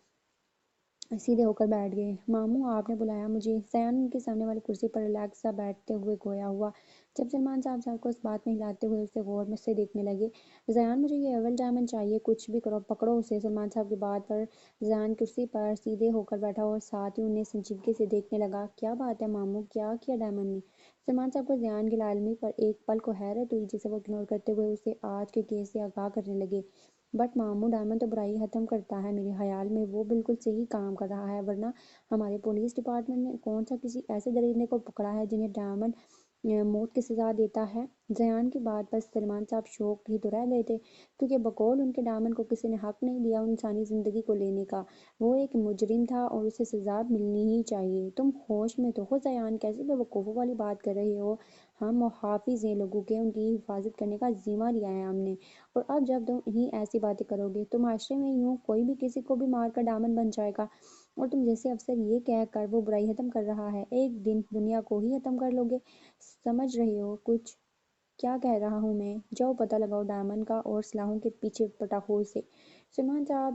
سیدھے ہو کر بیٹھ گئے۔ ماموں، آپ نے بلایا مجھے؟ زیان ان کے سامنے والی کرسی پر ریلیکس سا بیٹھتے ہوئے گویا ہوا جب سلیمان صاحب سر کو اس بات میں ہلاتے ہوئے اسے غور سے دیکھنے لگے۔ زیان، مجھے یہ اول ڈائمنڈ چاہیے، کچھ بھی کرو، پکڑو اسے۔ سلیمان صاحب کی بات پر زیان کرسی پر سیدھے ہو کر بیٹھا اور ساتھ ہی انہیں سنجیدگی سے دیکھنے لگا۔ کیا بات ہے ماموں، کیا کیا ڈائمنڈ نے؟ سلیمان صاحب کو زیان کی لا علمی پر ایک پل کو حیرت ہوئی جسے وہ اگنور کرتے ہوئے اسے آج کے کیس سے آگاہ کرنے لگے۔ بٹ ماموں، ڈائمنڈ تو برائی ختم کرتا ہے، میرے خیال میں وہ بالکل صحیح کام کر رہا ہے، ورنہ ہمارے پولیس ڈپارٹمنٹ نے کون سا کسی ایسے درندے کو پکڑا ہے جنہیں ڈائمنڈ موت کی سزا دیتا ہے؟ زیان کی بات پر سلیمان صاحب شوکڈ ہی تو رہ گئے تھے کیونکہ بقول ان کے ڈائمنڈ کو کسی نے حق نہیں دیا انسانی زندگی کو لینے کا۔ وہ ایک مجرم تھا اور اسے سزا ملنی ہی چاہیے۔ تم ہوش میں تو ہو زیان؟ کیسی بے وقوفوں والی بات کر رہے ہو؟ ہم محافظ ہیں لوگوں کے، ان کی حفاظت کرنے کا ذمہ لیا ہے ہم نے، اور اب جب تم ہی ایسی باتیں کرو گے تو معاشرے میں یوں کوئی بھی کسی کو بھی مار کر ڈائمنڈ بن جائے گا، اور تم جیسے افسر یہ کہہ کر وہ برائی ختم کر رہا ہے، ایک دن دنیا کو ہی ختم کر لو گے۔ سمجھ رہے ہو کچھ کیا کہہ رہا ہوں میں؟ جاؤ پتہ لگاؤ ڈائمنڈ کا اور سلاخوں کے پیچھے پٹاخوں سے۔ سلیمان صاحب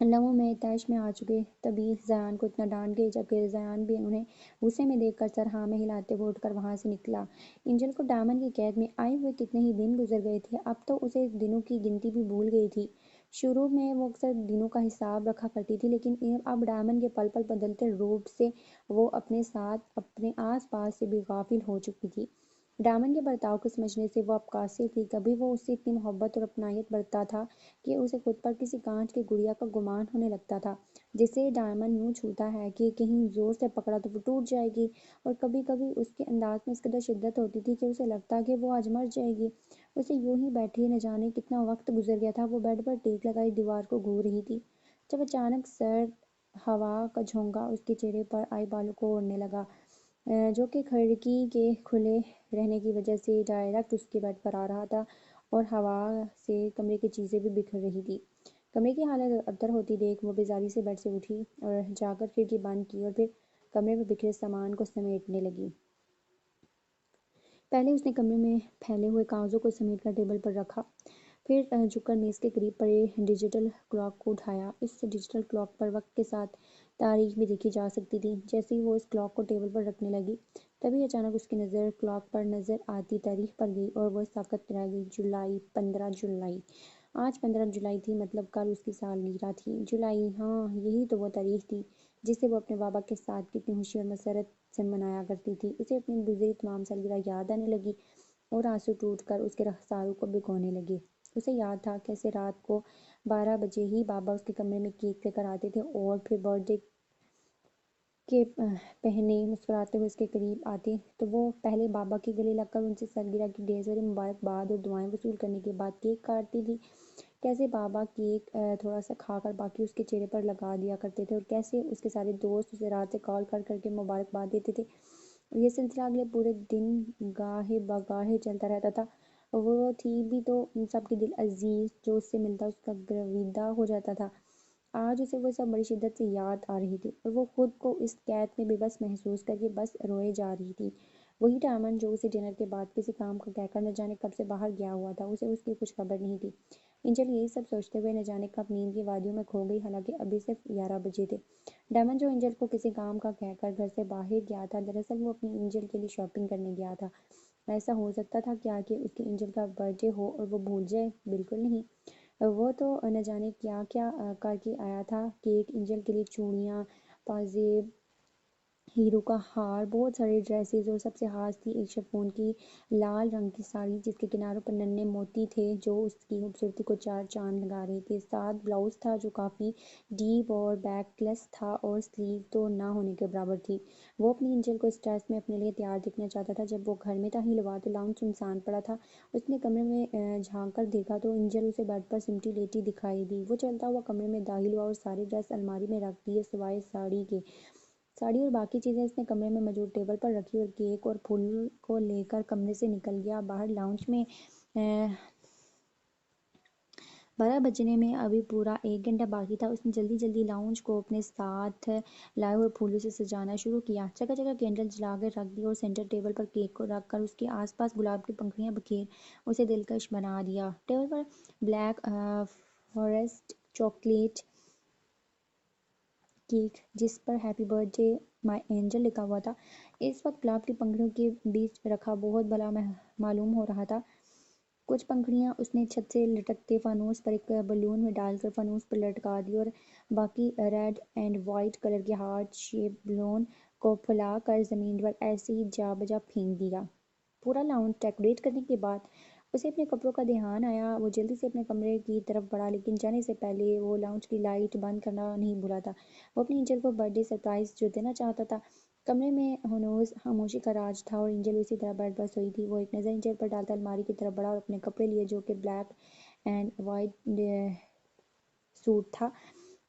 لہو میں طیش میں آ چکے تبھی زیان کو اتنا ڈانٹ گئے جبکہ زیان بھی انہیں غصے میں دیکھ کر سر ہاں میں ہلاتے ہوئے اٹھ کر وہاں سے نکلا۔ انجل کو ڈائمنڈ کی قید میں آئے ہوئے کتنے ہی دن گزر گئے تھے، اب تو اسے دنوں کی گنتی بھی بھول گئی تھی۔ شروع میں وہ اکثر دنوں کا حساب رکھا کرتی تھی لیکن اب ڈائمنڈ کے پل پل بدلتے روپ سے وہ اپنے ساتھ اپنے آس پاس سے بھی غافل ہو چکی تھی۔ ڈائمنڈ کے برتاؤ کو سمجھنے سے وہ اب قاصر تھی۔ کبھی وہ اس سے اتنی محبت اور اپنائیت برتتا تھا کہ اسے خود پر کسی کانچ کی گڑیا کا گمان ہونے لگتا تھا جسے ڈائمنڈ یوں چھوتا ہے کہ کہیں زور سے پکڑا تو وہ ٹوٹ جائے گی، اور کبھی کبھی اس کے انداز میں اس قدر شدت ہوتی تھی کہ اسے لگتا کہ وہ آج مر جائے گی۔ اسے یوں ہی بیٹھے نہ جانے کتنا وقت گزر گیا تھا، وہ بیڈ پر ٹیک لگائی دیوار کو گھور رہی تھی جب اچانک سرد ہوا کا جھونکا اس کے چہرے پر آئے بالوں کو اوڑھنے لگا جو کہ کھڑکی کے کھلے رہنے کی وجہ سے ڈائریکٹ اس کے بیڈ پر آ رہا تھا، اور ہوا سے کمرے کی چیزیں بھی بکھر رہی تھیں۔ کمرے کی حالت ابتر ہوتی دیکھ وہ بیزاری سے بیڈ سے اٹھی اور جا کر کھڑکی بند کی اور پھر کمرے میں بکھرے سامان کو سمیٹنے لگی۔ پہلے اس نے کمرے میں پھیلے ہوئے کاغذوں کو سمیٹ کر ٹیبل پر رکھا، پھر جھک کر میز کے قریب پڑے ڈیجیٹل کلاک کو اٹھایا۔ اس ڈیجیٹل کلاک پر وقت کے ساتھ تاریخ بھی دیکھی جا سکتی تھی۔ جیسے ہی وہ اس کلاک کو ٹیبل پر رکھنے لگی تبھی اچانک اس کی نظر کلاک پر نظر آتی تاریخ پر گئی اور وہ ساکت رہ گئی۔ جولائی، 15 جولائی۔ آج 15 جولائی تھی، مطلب کل اس کی سالگرہ تھی۔ جولائی، ہاں یہی تو وہ تاریخ تھی جسے وہ اپنے بابا کے ساتھ کتنی خوشی اور مسرت سے منایا کرتی تھی۔ اسے اپنی گزری تمام سالگرہ یاد آنے لگی اور آنسو ٹوٹ کر اس کے رخساروں کو بھگونے لگے۔ اسے یاد تھا کیسے رات کو 12 بجے ہی بابا اس کے کمرے میں کیک لے کر آتے تھے اور پھر برتھ ڈے کے پہنے مسکراتے ہوئے اس کے قریب آتے تو وہ پہلے بابا کے گلے لگ کر ان سے سالگرہ کی ڈھیر ساری مبارکباد اور دعائیں وصول کرنے کے بعد کیک کاٹتی تھی۔ کیسے بابا کیک تھوڑا سا کھا کر باقی اس کے چہرے پر لگا دیا کرتے تھے، اور کیسے اس کے سارے دوست اسے رات سے کال کر کر کے مبارکباد دیتے تھے۔ یہ سلسلہ اگلے پورے دن گاہے بگاہے چلتا رہتا تھا۔ وہ تھی بھی تو سب کے دل عزیز، جو اس سے ملتا اس کا گرویدہ ہو جاتا تھا۔ آج اسے وہ سب بڑی شدت سے یاد آ رہی تھی، اور وہ خود کو اس قید میں بے بس محسوس کر کے بس روئے جا رہی تھی۔ وہی ڈائمنڈ جو اسے ڈنر کے بعد کسی کام کا کہہ کر نہ جانے کب سے باہر گیا ہوا تھا، اسے اس کی کچھ خبر نہیں تھی۔ انجل یہی سب سوچتے ہوئے نہ جانے کب نیند کی وادیوں میں کھو گئی، حالانکہ ابھی صرف 11 بجے تھے۔ ڈائمنڈ جو انجل کو کسی کام کا کہہ کر گھر سے باہر گیا تھا، دراصل وہ اپنی انجل کے لیے شاپنگ کرنے گیا تھا۔ ایسا ہو سکتا تھا کیا کہ اس کی انجل کا برتھ ڈے ہو اور وہ بھول جائے؟ بالکل نہیں۔ وہ تو نہ جانے کیا کیا کر کے آیا تھا، کیک، انجل کے لیے چوڑیاں، پازیب، ہیرو کا ہار، بہت سارے ڈریسز، اور سب سے خاص تھی ایک شفون کی لال رنگ کی ساڑی جس کے کناروں پر ننھے موتی تھے جو اس کی خوبصورتی کو چار چاند لگا رہے تھے۔ ساتھ بلاؤز تھا جو کافی ڈیپ اور بیک لیس تھا، اور سلیو تو نہ ہونے کے برابر تھی۔ وہ اپنی انجل کو اس ڈریس میں اپنے لیے تیار دیکھنا چاہتا تھا۔ جب وہ گھر میں داخل ہوا تو لاؤنج سنسان پڑا تھا۔ اس نے کمرے میں جھانک کر دیکھا تو انجل اسے بیڈ پر سمٹی لیٹی دکھائی دی۔ وہ چلتا ہوا کمرے میں داخل ہوا اور سارے ڈریس الماری میں رکھ دیے سوائے ساڑی کے۔ ساڑی اور باقی چیزیں اس نے کمرے میں موجود ٹیبل پر رکھی، اور کیک اور پھول کو لے کر کمرے سے نکل گیا باہر۔ لاؤنج میں 12 بجنے میں ابھی پورا 1 گھنٹہ باقی تھا۔ اس نے جلدی جلدی لاؤنج کو اپنے ساتھ لائے ہوئے پھولوں سے سجانا شروع کیا، جگہ جگہ کینڈل جلا کر رکھ دی، اور سینٹر ٹیبل پر کیک کو رکھ کر اس کے آس پاس گلاب کی پنکھڑیاں بکھیر اسے دلکش بنا دیا۔ ٹیبل پر بلیک فارسٹ چاکلیٹ کیک جس پر happy birthday my angel لکھا ہوا تھا، اس وقت گلاب کی پنکھڑیوں کے بیچ رکھا بہت بھلا معلوم ہو رہا تھا۔ کچھ پنکھڑیاں اس نے چھت سے لٹکتے فانوس پر ایک بلون میں ڈال کر فانوس پر لٹکا دی، اور باقی ریڈ اینڈ وائٹ کلر کے ہارٹ شیپ بلون کو پھلا کر زمین پر ایسے ہی جا بجا پھینک دیا۔ پورا لاؤنج ڈیکوریٹ کرنے کے بعد اسے اپنے کپڑوں کا دھیان آیا۔ وہ جلدی سے اپنے کمرے کی طرف بڑھا، لیکن جانے سے پہلے وہ لاؤنج کی لائٹ بند کرنا نہیں بھولا تھا۔ وہ اپنی انجل کو برتھ ڈے سرپرائز جو دینا چاہتا تھا۔ کمرے میں ہنوز خاموشی کا راج تھا، اور انجل اسی طرح بیڈ پر سوئی تھی۔ وہ ایک نظر انجل پر ڈالتا الماری کی طرف بڑھا اور اپنے کپڑے لیے جو کہ بلیک اینڈ وائٹ سوٹ تھا،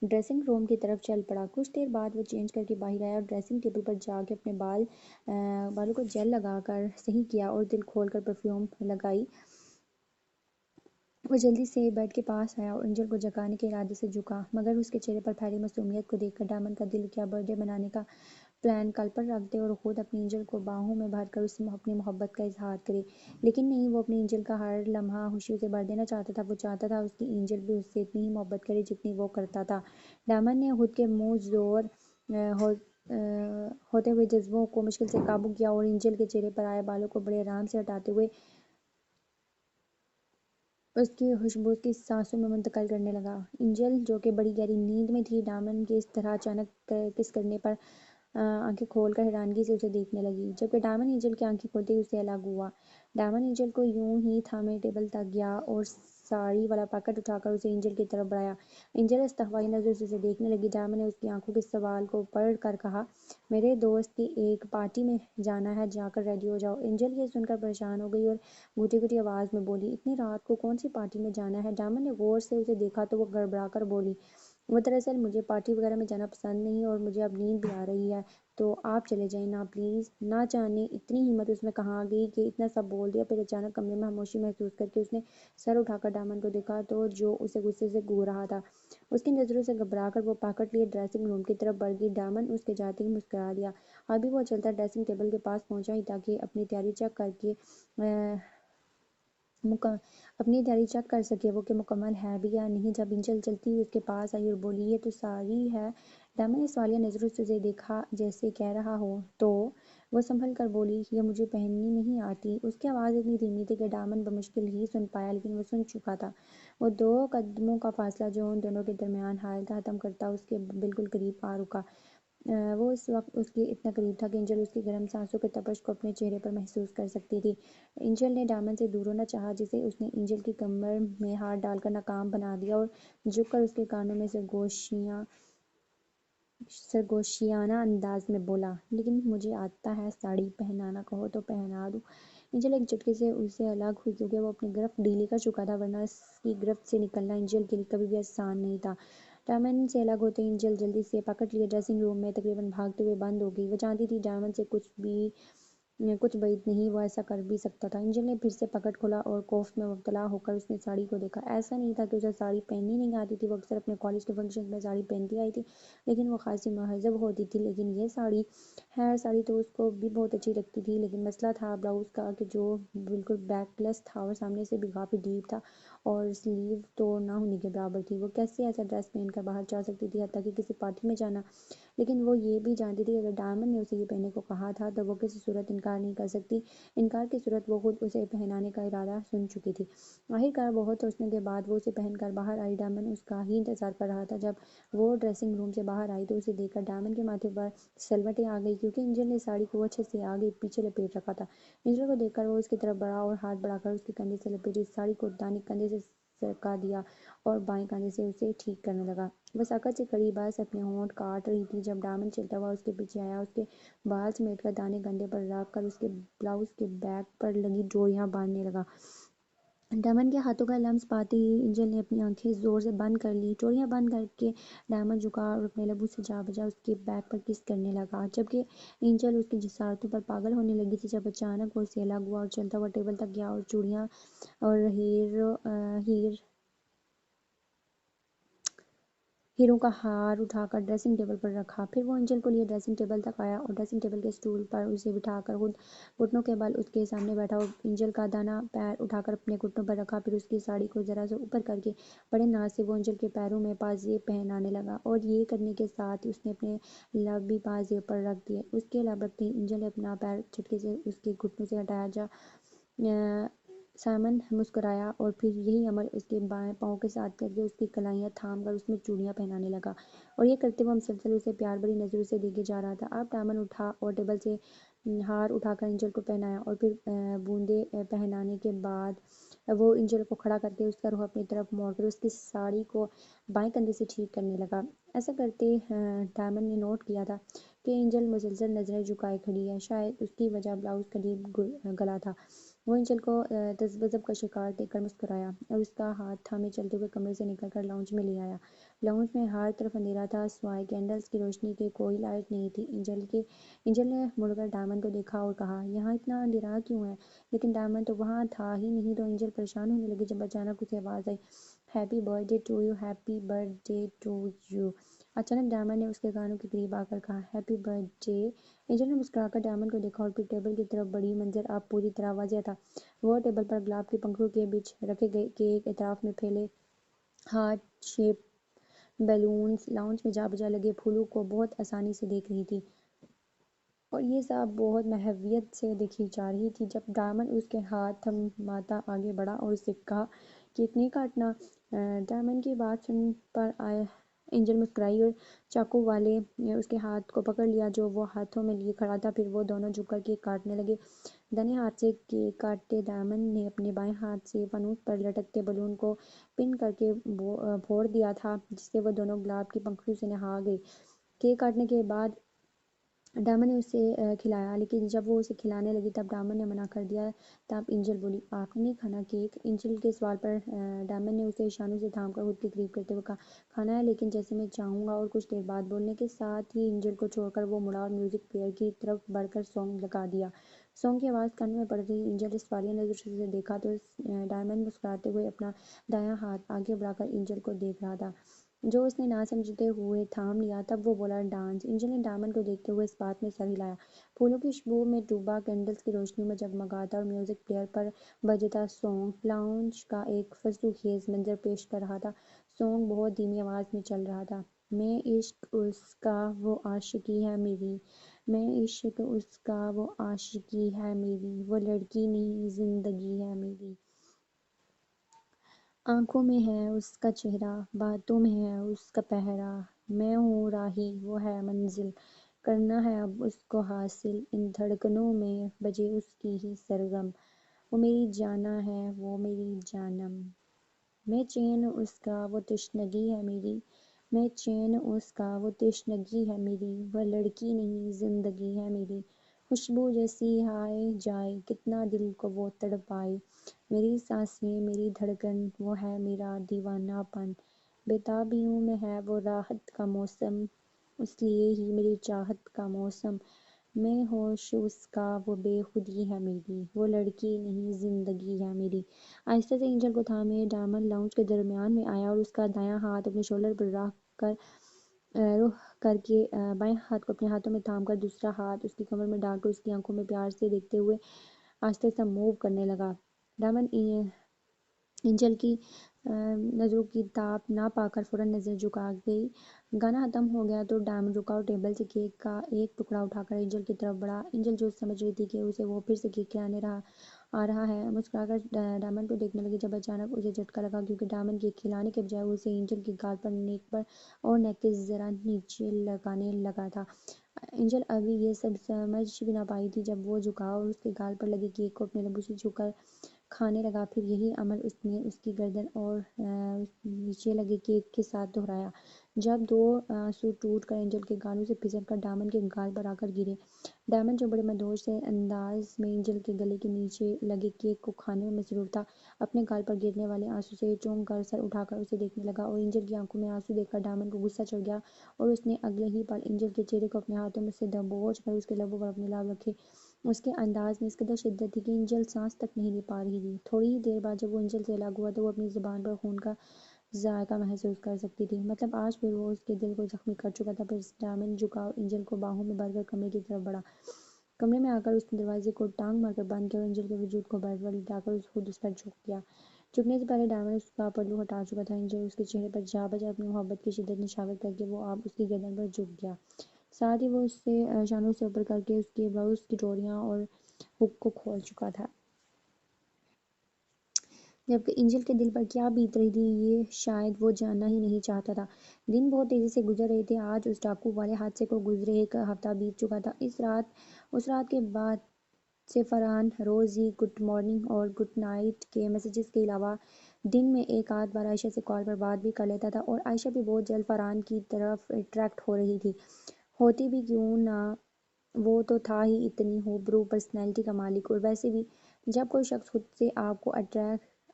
ڈریسنگ روم کی طرف چل پڑا۔ کچھ دیر بعد وہ چینج کر کے باہر آیا اور ڈریسنگ ٹیبل پر جا کے اپنے بالوں کو جیل لگا کر صحیح کیا اور دل کھول کر پرفیوم لگائی۔ وہ جلدی سے بیڈ کے پاس آیا اور انجل کو جگانے کے ارادے سے جھکا، مگر اس کے چہرے پر پھیلی معصومیت کو دیکھ کر ڈائمنڈ کا دل کیا برتھ ڈے منانے کا پلان کل پر رکھ دے اور خود اپنی انجل کو باہوں میں بھر کر اس سے اپنی محبت کا اظہار کرے۔ لیکن نہیں، وہ اپنی انجل کا ہر لمحہ خوشیوں سے بھر دینا چاہتا تھا۔ وہ چاہتا تھا اس کی انجل بھی اس سے اتنی ہی محبت کرے جتنی وہ کرتا تھا۔ ڈائمنڈ نے خود کے منہ زور ہوتے ہوئے جذبوں کو مشکل سے قابو کیا، اور انجل کے چہرے پر آئے بالوں کو بڑے آرام سے ہٹاتے ہوئے اس کی خوشبو اس کی سانسوں میں منتقل کرنے لگا۔ انجل جو کہ بڑی گہری نیند میں تھی، ڈائمنڈ کے اس طرح اچانک کس کرنے پر آنکھیں کھول کر حیرانگی سے اسے دیکھنے لگی، جبکہ ڈائمنڈ انجل کی آنکھیں کھولتے ہی اسے الگ ہوا۔ ڈائمنڈ انجل کو یوں ہی تھامے ٹیبل تک گیا اور ساڑی والا پیکٹ اٹھا کر اسے انجل کی طرف بڑھایا۔ انجل استحفائی نظروں سے اسے دیکھنے لگی۔ ڈائمنڈ نے اس کی آنکھوں کے سوال کو پڑھ کر کہا، میرے دوست کی ایک پارٹی میں جانا ہے، جا کر ریڈی ہو جاؤ۔ انجل یہ سن کر پریشان ہو گئی اور گھٹی گھٹی آواز میں بولی، اتنی رات کو کون سی پارٹی میں جانا ہے؟ ڈائمنڈ نے غور سے اسے دیکھا تو وہ گڑبڑا کر بولی، وہ دراصل مجھے پارٹی وغیرہ میں جانا پسند نہیں، اور مجھے اب نیند بھی آ رہی ہے، تو آپ چلے جائیں نا پلیز۔ نہ جانے اتنی ہمت اس میں کہاں آ گئی کہ اتنا سب بول دیا۔ پھر اچانک کمرے میں خاموشی محسوس کر کے اس نے سر اٹھا کر ڈائمنڈ کو دیکھا تو جو اسے غصے سے گھور رہا تھا۔ اس کی نظروں سے گھبرا کر وہ پیکٹ لیے ڈریسنگ روم کی طرف بڑھ گئی۔ ڈائمنڈ اس کے جاتے ہی مسکرا دیا۔ ابھی وہ چلتا ڈریسنگ ٹیبل کے پاس پہنچا ہی تھا کہ اپنی تیاری چیک کر سکے وہ کہ مکمل ہے بھی یا نہیں، جب انجل چلتی ہوئی اس کے پاس آئی اور بولی، یہ تو ساری ہے۔ ڈائمنڈ نے سوالیہ نظروں سے اسے دیکھا جیسے کہہ رہا ہو تو وہ سنبھل کر بولی، یہ مجھے پہننی نہیں آتی۔ اس کی آواز اتنی دھیمی تھی کہ ڈائمنڈ بمشکل ہی سن پایا، لیکن وہ سن چکا تھا۔ وہ 2 قدموں کا فاصلہ جو ان دونوں کے درمیان حائل تھا ختم کرتا اس کے بالکل قریب آ رکا۔ وہ اس وقت اس کے اتنا قریب تھا کہ انجل اس کی گرم سانسوں کے تپش کو اپنے چہرے پر محسوس کر سکتی تھی۔ انجل نے ڈائمنڈ سے دور ہونا چاہا، جسے اس نے انجل کی کمر میں ہاتھ ڈال کر ناکام بنا دیا اور جھک کر اس کے کانوں میں سے گوشیاں سرگوشیانہ انداز میں بولا، لیکن مجھے آتا ہے ساڑی پہنانا، کہو تو پہنا دوں۔ انجل ایک جھٹکے سے اس سے الگ ہوئی کیونکہ وہ اپنی گرفت ڈھیلی کر چکا تھا، ورنہ اس کی گرفت سے نکلنا انجل کے لیے کبھی بھی آسان نہیں تھا۔ ڈائمنڈ سے الگ ہوتے ہی انجل جلدی سے پکڑ لیے ڈریسنگ روم میں تقریباً بھاگتے ہوئے بند ہو گئی۔ وہ جانتی تھی ڈائمنڈ سے کچھ بعید نہیں وہ ایسا کر بھی سکتا تھا۔ انجل نے پھر سے پکڑ کھولا اور خوف میں مبتلا ہو کر اس نے ساڑی کو دیکھا۔ ایسا نہیں تھا کہ اسے ساڑی پہننی نہیں آتی تھی، وہ اکثر اپنے کالج کے فنکشنز میں ساڑی پہنتی آئی تھی، لیکن وہ خاصی مہذب ہوتی تھی۔ لیکن یہ ساڑی، خیر ساڑی تو اس کو بھی بہت اچھی لگتی تھی، لیکن مسئلہ تھا بلاؤز کا کہ جو بالکل بیک لیس تھا اور سامنے سے بھی کافی ڈیپ تھا اور سلیو تو نہ ہونے کے برابر تھی۔ وہ کیسے ایسا ڈریس پہن کر باہر جا سکتی تھی، حتیٰ کہ کسی پارٹی میں جانا؟ لیکن وہ یہ بھی جانتی تھی کہ اگر ڈائمنڈ نے اسے یہ پہننے کو کہا تھا تو وہ کسی صورت انکار نہیں کر سکتی۔ انکار کی صورت وہ خود اسے پہنانے کا ارادہ سن چکی تھی۔ آخرکار بہت سوچنے کے بعد وہ اسے پہن کر باہر آئی۔ ڈائمنڈ اس کا ہی انتظار کر رہا تھا۔ جب وہ ڈریسنگ روم سے باہر آئی تو اسے دیکھ کر ڈائمنڈ کے ماتھے پر سلوٹیں آ گئی، کیونکہ انجل نے ساڑی کو اچھے سے آگے پیچھے لپیٹ رکھا تھا۔ انجل کو دیکھ کر وہ اس کی طرف بڑھا اور ہاتھ بڑھا کر اس کے کندھے سے لپیٹی ساڑی کو دائیں کندھے سے سرکا دیا اور بائیں کندھے سے اسے ٹھیک کرنے لگا۔ وہ سکت سے کھڑی بس اپنے ہونٹ کاٹ رہی تھی جب ڈائمنڈ چلتا ہوا اس کے پیچھے آیا، اس کے بال سمیٹ کر دائیں کندھے پر رکھ کر اس کے بلاؤز کے بیک پر لگی ڈوریاں باندھنے لگا۔ ڈائمنڈ کے ہاتھوں کا لمس پاتے ہی انجل نے اپنی آنکھیں زور سے بند کر لی۔ ڈوریاں بند کر کے ڈائمنڈ جھکا اور اپنے لبوں سے جا بجا اس کے بیک پر کس کرنے لگا، جبکہ انجل اس کی جسارتوں پر پاگل ہونے لگی تھی۔ جب اچانک وہ اس سے الگ ہوا اور چلتا ہوا ٹیبل تک گیا اور چوڑیاں اور ہیروں کا ہار اٹھا کر ڈریسنگ ٹیبل پر رکھا، پھر وہ انجل کو لیے ڈریسنگ ٹیبل تک آیا اور ڈریسنگ ٹیبل کے اسٹول پر اسے بٹھا کر خود گھٹنوں کے بل اس کے سامنے بیٹھا اور انجل کا دانا پیر اٹھا کر اپنے گھٹنوں پر رکھا۔ پھر اس کی ساڑی کو ذرا سا اوپر کر کے بڑے ناز سے وہ انجل کے پیروں میں پازیب پہنانے لگا، اور یہ کرنے کے ساتھ ہی اس نے اپنے لب بھی پازیب پر رکھ دیے۔ اس کے لب رکھتے ہی انجل نے اپنا پیر جھٹکے سے اس کے گھٹنوں سے ہٹایا۔ سائمن مسکرایا اور پھر یہی عمل اس کے بائیں پاؤں کے ساتھ کر کے اس کی کلائیاں تھام کر اس میں چوڑیاں پہنانے لگا، اور یہ کرتے ہوئے مسلسل اسے پیار بھری نظروں سے دیکھے جا رہا تھا۔ اب ڈائمنڈ اٹھا اور ٹیبل سے ہار اٹھا کر انجل کو پہنایا، اور پھر بوندے پہنانے کے بعد وہ انجل کو کھڑا کر کے اس کا رخ اپنی طرف موڑ کر اس کی ساڑی کو بائیں کندھے سے ٹھیک کرنے لگا۔ ایسا کرتے ڈائمنڈ نے نوٹ کیا تھا کہ انجل مسلسل نظریں جھکائے کھڑی ہے، شاید اس کی وجہ بلاؤز کا ڈیپ گلا تھا۔ وہ انجل کو تذبذب کا شکار دیکھ کر مسکرایا اور اس کا ہاتھ تھامے چلتے ہوئے کمرے سے نکل کر لاؤنج میں لے آیا۔ لاؤنج میں ہر طرف اندھیرا تھا، سوائے کینڈلز کی روشنی کے کوئی لائٹ نہیں تھی۔ انجل نے مڑ کر ڈائمنڈ کو دیکھا اور کہا، یہاں اتنا اندھیرا کیوں ہے؟ لیکن ڈائمنڈ تو وہاں تھا ہی نہیں۔ تو انجل پریشان ہونے لگی جب اچانک اسے آواز آئی، happy birthday to you, happy birthday to you. اچانک ڈائمنڈ نے اس کے کانوں کے قریب آ کر کہا، ہیپی برتھ ڈے۔ انجل نے مسکرا کر ڈائمنڈ کو دیکھا اور پھر ٹیبل کی طرف بڑھی۔ منظر اب پوری طرح واضح تھا۔ وہ ٹیبل پر گلاب کے پنکھوں کے بیچ رکھے گئے کیک، اطراف میں پھیلے ہارٹ شیپ بیلونز، لاؤنج میں جا بجا لگے پھولوں کو بہت آسانی سے دیکھ رہی تھی، اور یہ سب بہت محبت سے دیکھی جا رہی تھی۔ جب ڈائمنڈ اس کے ہاتھ تھماتا آگے بڑھا اور اس سے کہا، کیک نہیں کاٹنا؟ ڈائمنڈ کی بات سن پر انجل مسکرائی اور چاقو والے اس کے ہاتھ کو پکڑ لیا جو وہ ہاتھوں میں لیے کھڑا تھا۔ پھر وہ دونوں جھک کر کیک کاٹنے لگے۔ دائیں ہاتھ سے کیک کاٹتے ڈائمنڈ نے اپنے بائیں ہاتھ سے فانوس پر لٹکتے بلون کو پن کر کے پھوڑ دیا تھا، جس سے وہ دونوں گلاب کی پنکھڑیوں سے نہا گئے۔ کیک کاٹنے کے بعد ڈائمنڈ نے اسے کھلایا، لیکن جب وہ اسے کھلانے لگی تب ڈائمنڈ نے منع کر دیا۔ تب انجل بولی، آپ نے نہیں کھانا کیک؟ انجل کے سوال پر ڈائمنڈ نے اسے اشاروں سے تھام کر خود کے قریب کرتے ہوئے کہا، کھانا ہے، لیکن جیسے میں چاہوں گا۔ اور کچھ دیر بعد بولنے کے ساتھ ہی انجل کو چھوڑ کر وہ مڑا اور میوزک پلیئر کی طرف بڑھ کر سانگ لگا دیا۔ سانگ کی آواز کانوں میں پڑتے ہی انجل نے سوالیہ نظروں سے اسے دیکھا تو ڈائمنڈ مسکراتے ہوئے اپنا دایاں ہاتھ آگے بڑھا کر انجل کو دیکھ رہا تھا، جو اس نے نہ سمجھتے ہوئے تھام لیا۔ تب وہ بولا، ڈانس۔ انجل نے ڈائمنڈ کو دیکھتے ہوئے اس بات میں سر ہلایا۔ پھولوں کی خوشبو میں ڈوبا، کینڈلز کی روشنی میں جگمگاتا اور میوزک پلیئر پر بجتا سانگ لاؤنج کا ایک فضو خیز منظر پیش کر رہا تھا۔ سانگ بہت دھیمی آواز میں چل رہا تھا، میں عشق اس کا وہ عاشقی ہے میری، میں عشق اس کا وہ عاشقی ہے میری، وہ لڑکی نہیں زندگی ہے میری۔ آنکھوں میں ہے اس کا چہرہ، باتوں میں ہے اس کا پہرا، میں ہوں راہی وہ ہے منزل، کرنا ہے اب اس کو حاصل، ان دھڑکنوں میں بجے اس کی ہی سرگم، وہ میری جاناں ہے وہ میری جانم، میں چین اس کا وہ تشنگی ہے میری، میں چین اس کا، وہ تشنگی ہے میری، وہ لڑکی نہیں زندگی ہے میری، خوشبو جیسی آئے جائے کتنا دل کو وہ تڑپائے، میری سانسیں میری دھڑکن وہ ہے میرا دیوانہ پن، بےتابیوں میں ہے وہ راحت کا موسم، اس لیے ہی میری چاہت کا موسم، میں ہوش اس کا وہ بے خودی ہے میری، وہ لڑکی نہیں زندگی ہے میری۔ آہستہ سے اینجل کو تھامے ڈائمنڈ لاؤنج کے درمیان میں آیا اور اس کا دایاں ہاتھ اپنے شولڈر پر رخ کر کے بائیں ہاتھ کو اپنے ہاتھوں میں تھام کر دوسرا ہاتھ اس کی کمر میں ڈال کر اس کی آنکھوں میں پیار سے دیکھتے ہوئے آہستہ آہستہ موو کرنے لگا۔ ڈائمنڈ اینجل کی نظروں کی تاب نہ پا کر فوراً نظر جھکا گئی۔ گانا ختم ہو گیا تو ڈائمنڈ رکا اور ٹیبل سے کیک کا ایک ٹکڑا اٹھا کر اینجل کی طرف بڑھا۔ اینجل جو سمجھ رہی تھی کہ اسے وہ پھر سے کیک کھلانے آ رہا ہے، مسکرا کر ڈائمنڈ کو دیکھنے لگی، جب اچانک اسے جھٹکا لگا کیونکہ ڈائمنڈ کیک کھلانے کے بجائے اسے اینجل کے گال پر نیک پر اور نیک کے ذرا نیچے لگانے لگا تھا۔ اینجل ابھی یہ سب سمجھ بھی نہ پائی تھی جب وہ جھکا اور اس کے گال پر لگے کیک کو اپنے لبوں سے چھو کر کھانے لگا، پھر یہی عمل اس نے اس کی گردن اور نیچے لگے کیک کے ساتھ دہرایا، جب دو آنسو ٹوٹ کر اینجل کے گالوں سے پھسل کر ڈائمنڈ کے گال پر آ کر گرے۔ ڈائمنڈ جو بڑے مدہوش سے انداز میں اینجل کے گلے کے نیچے لگے کیک کو کھانے میں مصروف تھا، اپنے گال پر گرنے والے آنسو سے چونک کر سر اٹھا کر اسے دیکھنے لگا، اور اینجل کی آنکھوں میں آنسو دیکھ کر ڈائمنڈ کو غصہ چڑھ گیا اور اس نے اگلے ہی پل اینجل کے چہرے کو اپنے ہاتھوں میں سے دبوچ کر اس کے لبوں پر اپنے لب رکھے۔ اس کے انداز میں اس قدر شدت تھی کہ اینجل سانس تک نہیں لے پا رہی تھی۔ تھوڑی ہی دیر بعد جب وہ اینجل سے الگ ہوا تو وہ اپنی زبان پر خون کا ذائقہ محسوس کر سکتی تھی، مطلب آج پھر وہ اس کے دل کو زخمی کر چکا تھا۔ پھر ڈائمنڈ جھکا اور اینجل کو باہوں میں بھر کر کمرے کی طرف بڑھا۔ کمرے میں آ کر اس نے دروازے کو ٹانگ مار کر بند کیا اور اینجل کے وجود کو بیڈ پر لٹا کر خود اس پر جھک گیا۔ جھکنے سے پہلے ڈائمنڈ اس کا پلو ہٹا چکا تھا۔ اینجل اس کے چہرے پر جا بجا اپنی محبت کی شدت نشاور کر کے وہ اب اس کی گردن پر جھک گیا، ساتھ ہی وہ اس سے شانوں سے اوپر کر کے اس کے بلاؤز کی ڈوریاں اور ہک کو کھول چکا تھا۔ جبکہ اینجل کے دل پر کیا بیت رہی تھی یہ شاید وہ جاننا ہی نہیں چاہتا تھا۔ دن بہت تیزی سے گزر رہے تھے۔ آج اس ڈاکو والے حادثے کو گزرے ایک ہفتہ بیت چکا تھا۔ اس رات کے بعد سے فرحان روز ہی گڈ مارننگ اور گڈ نائٹ کے میسیجز کے علاوہ دن میں ایک آدھ بار عائشہ سے کال پر بات بھی کر لیتا تھا، اور عائشہ بھی بہت جلد فرحان کی طرف اٹریکٹ ہو رہی تھی، ہوتی بھی کیوں نہ، وہ تو تھا ہی اتنی ہوبرو پرسنالٹی کا مالک۔ اور ویسے بھی جب کوئی شخص خود سے آپ کو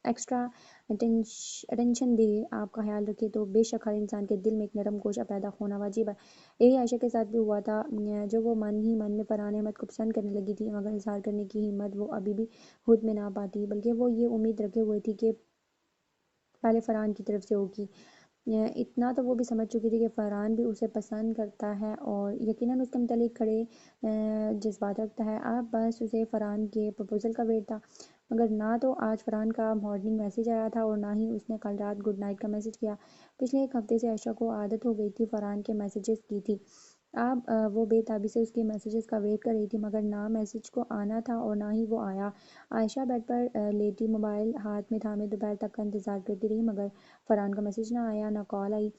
ایکسٹرا اٹینشن دے، آپ کا خیال رکھے، تو بے شک ہر انسان کے دل میں ایک نرم گوشہ پیدا ہونا واجب ہے۔ یہی عائشہ کے ساتھ بھی ہوا تھا، جو وہ من ہی من میں فرحان احمد کو پسند کرنے لگی تھی، مگر اظہار کرنے کی ہمت وہ ابھی بھی خود میں نہ پاتی، بلکہ وہ یہ امید رکھے ہوئے تھی کہ پہلے فرحان کی طرف سے ہوگی۔ اتنا تو وہ بھی سمجھ چکی تھی کہ فرحان بھی اسے پسند کرتا ہے اور یقیناً اس کے متعلق کھڑے جذبات رکھتا ہے، اب بس اسے فرحان کے پرپوزل کا ویٹ تھا۔ مگر نہ تو آج فرحان کا مارننگ میسیج آیا تھا اور نہ ہی اس نے کل رات گڈ نائٹ کا میسیج کیا۔ پچھلے ایک ہفتے سے عائشہ کو عادت ہو گئی تھی فرحان کے میسیجز کی تھی، اب وہ بے تابی سے اس کے میسیجز کا ویٹ کر رہی تھی، مگر نہ میسیج کو آنا تھا اور نہ ہی وہ آیا۔ عائشہ بیڈ پر لیٹی موبائل ہاتھ میں تھامے دوپہر تک کا انتظار کرتی رہی، مگر فرحان کا میسیج نہ آیا، نہ کال آئی۔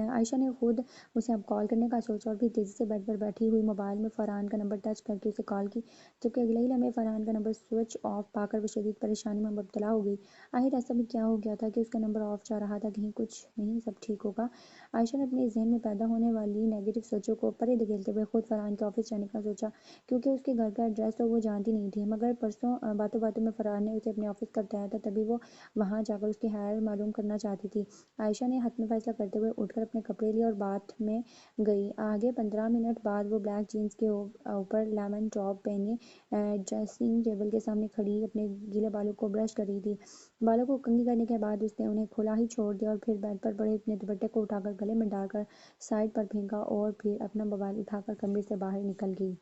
عائشہ نے خود اسے اب کال کرنے کا سوچا اور پھر تیزی سے بیڈ پر بیٹھی ہوئی موبائل میں فرحان کا نمبر ٹچ کر کے اسے کال کی، جبکہ اگلے ہی لمحے فرحان کا نمبر سوئچ آف پا کر وہ شدید پریشانی میں مبتلا ہو گئی۔ آخر ایسا بھی کیا ہو گیا تھا کہ اس کا نمبر آف جا رہا تھا؟ کہیں کچھ نہیں سب ٹھیک ہوگا؟ عائشہ نے اپنے ذہن میں پیدا ہونے والی نیگیٹو سوچوں کو پرے دھکیلتے ہوئے خود فرحان کے آفس جانے کا سوچا، کیونکہ اس کے گھر کا ایڈریس تو وہ جانتی نہیں تھی، مگر پرسوں باتوں باتوں میں فرحان نے اسے اپنے آفس کا بتایا تھا، تبھی وہ وہاں جا کر اس کی حال معلوم کرنا چاہتی تھی۔ عائشہ نے حتمی فیصلہ کرتے ہوئے اٹھ کر اپنے کپڑے لیے اور باتھ میں گئی۔ آگے 15 منٹ بعد وہ بلیک جینس کے اوپر لیمن ٹاپ پہنے ڈریسنگ ٹیبل کے سامنے کھڑی اپنے گیلے بالوں کو برش کر رہی تھی۔ بالوں کو کنگھی کرنے کے بعد اس نے انہیں کھلا ہی چھوڑ دیا اور پھر بیڈ پر پڑے اپنے دوپٹے کو اٹھا کر گلے میں ڈال کر سائڈ پر پھینکا اور پھر اپنا موبائل اٹھا کر کمرے سے باہر نکل گئی۔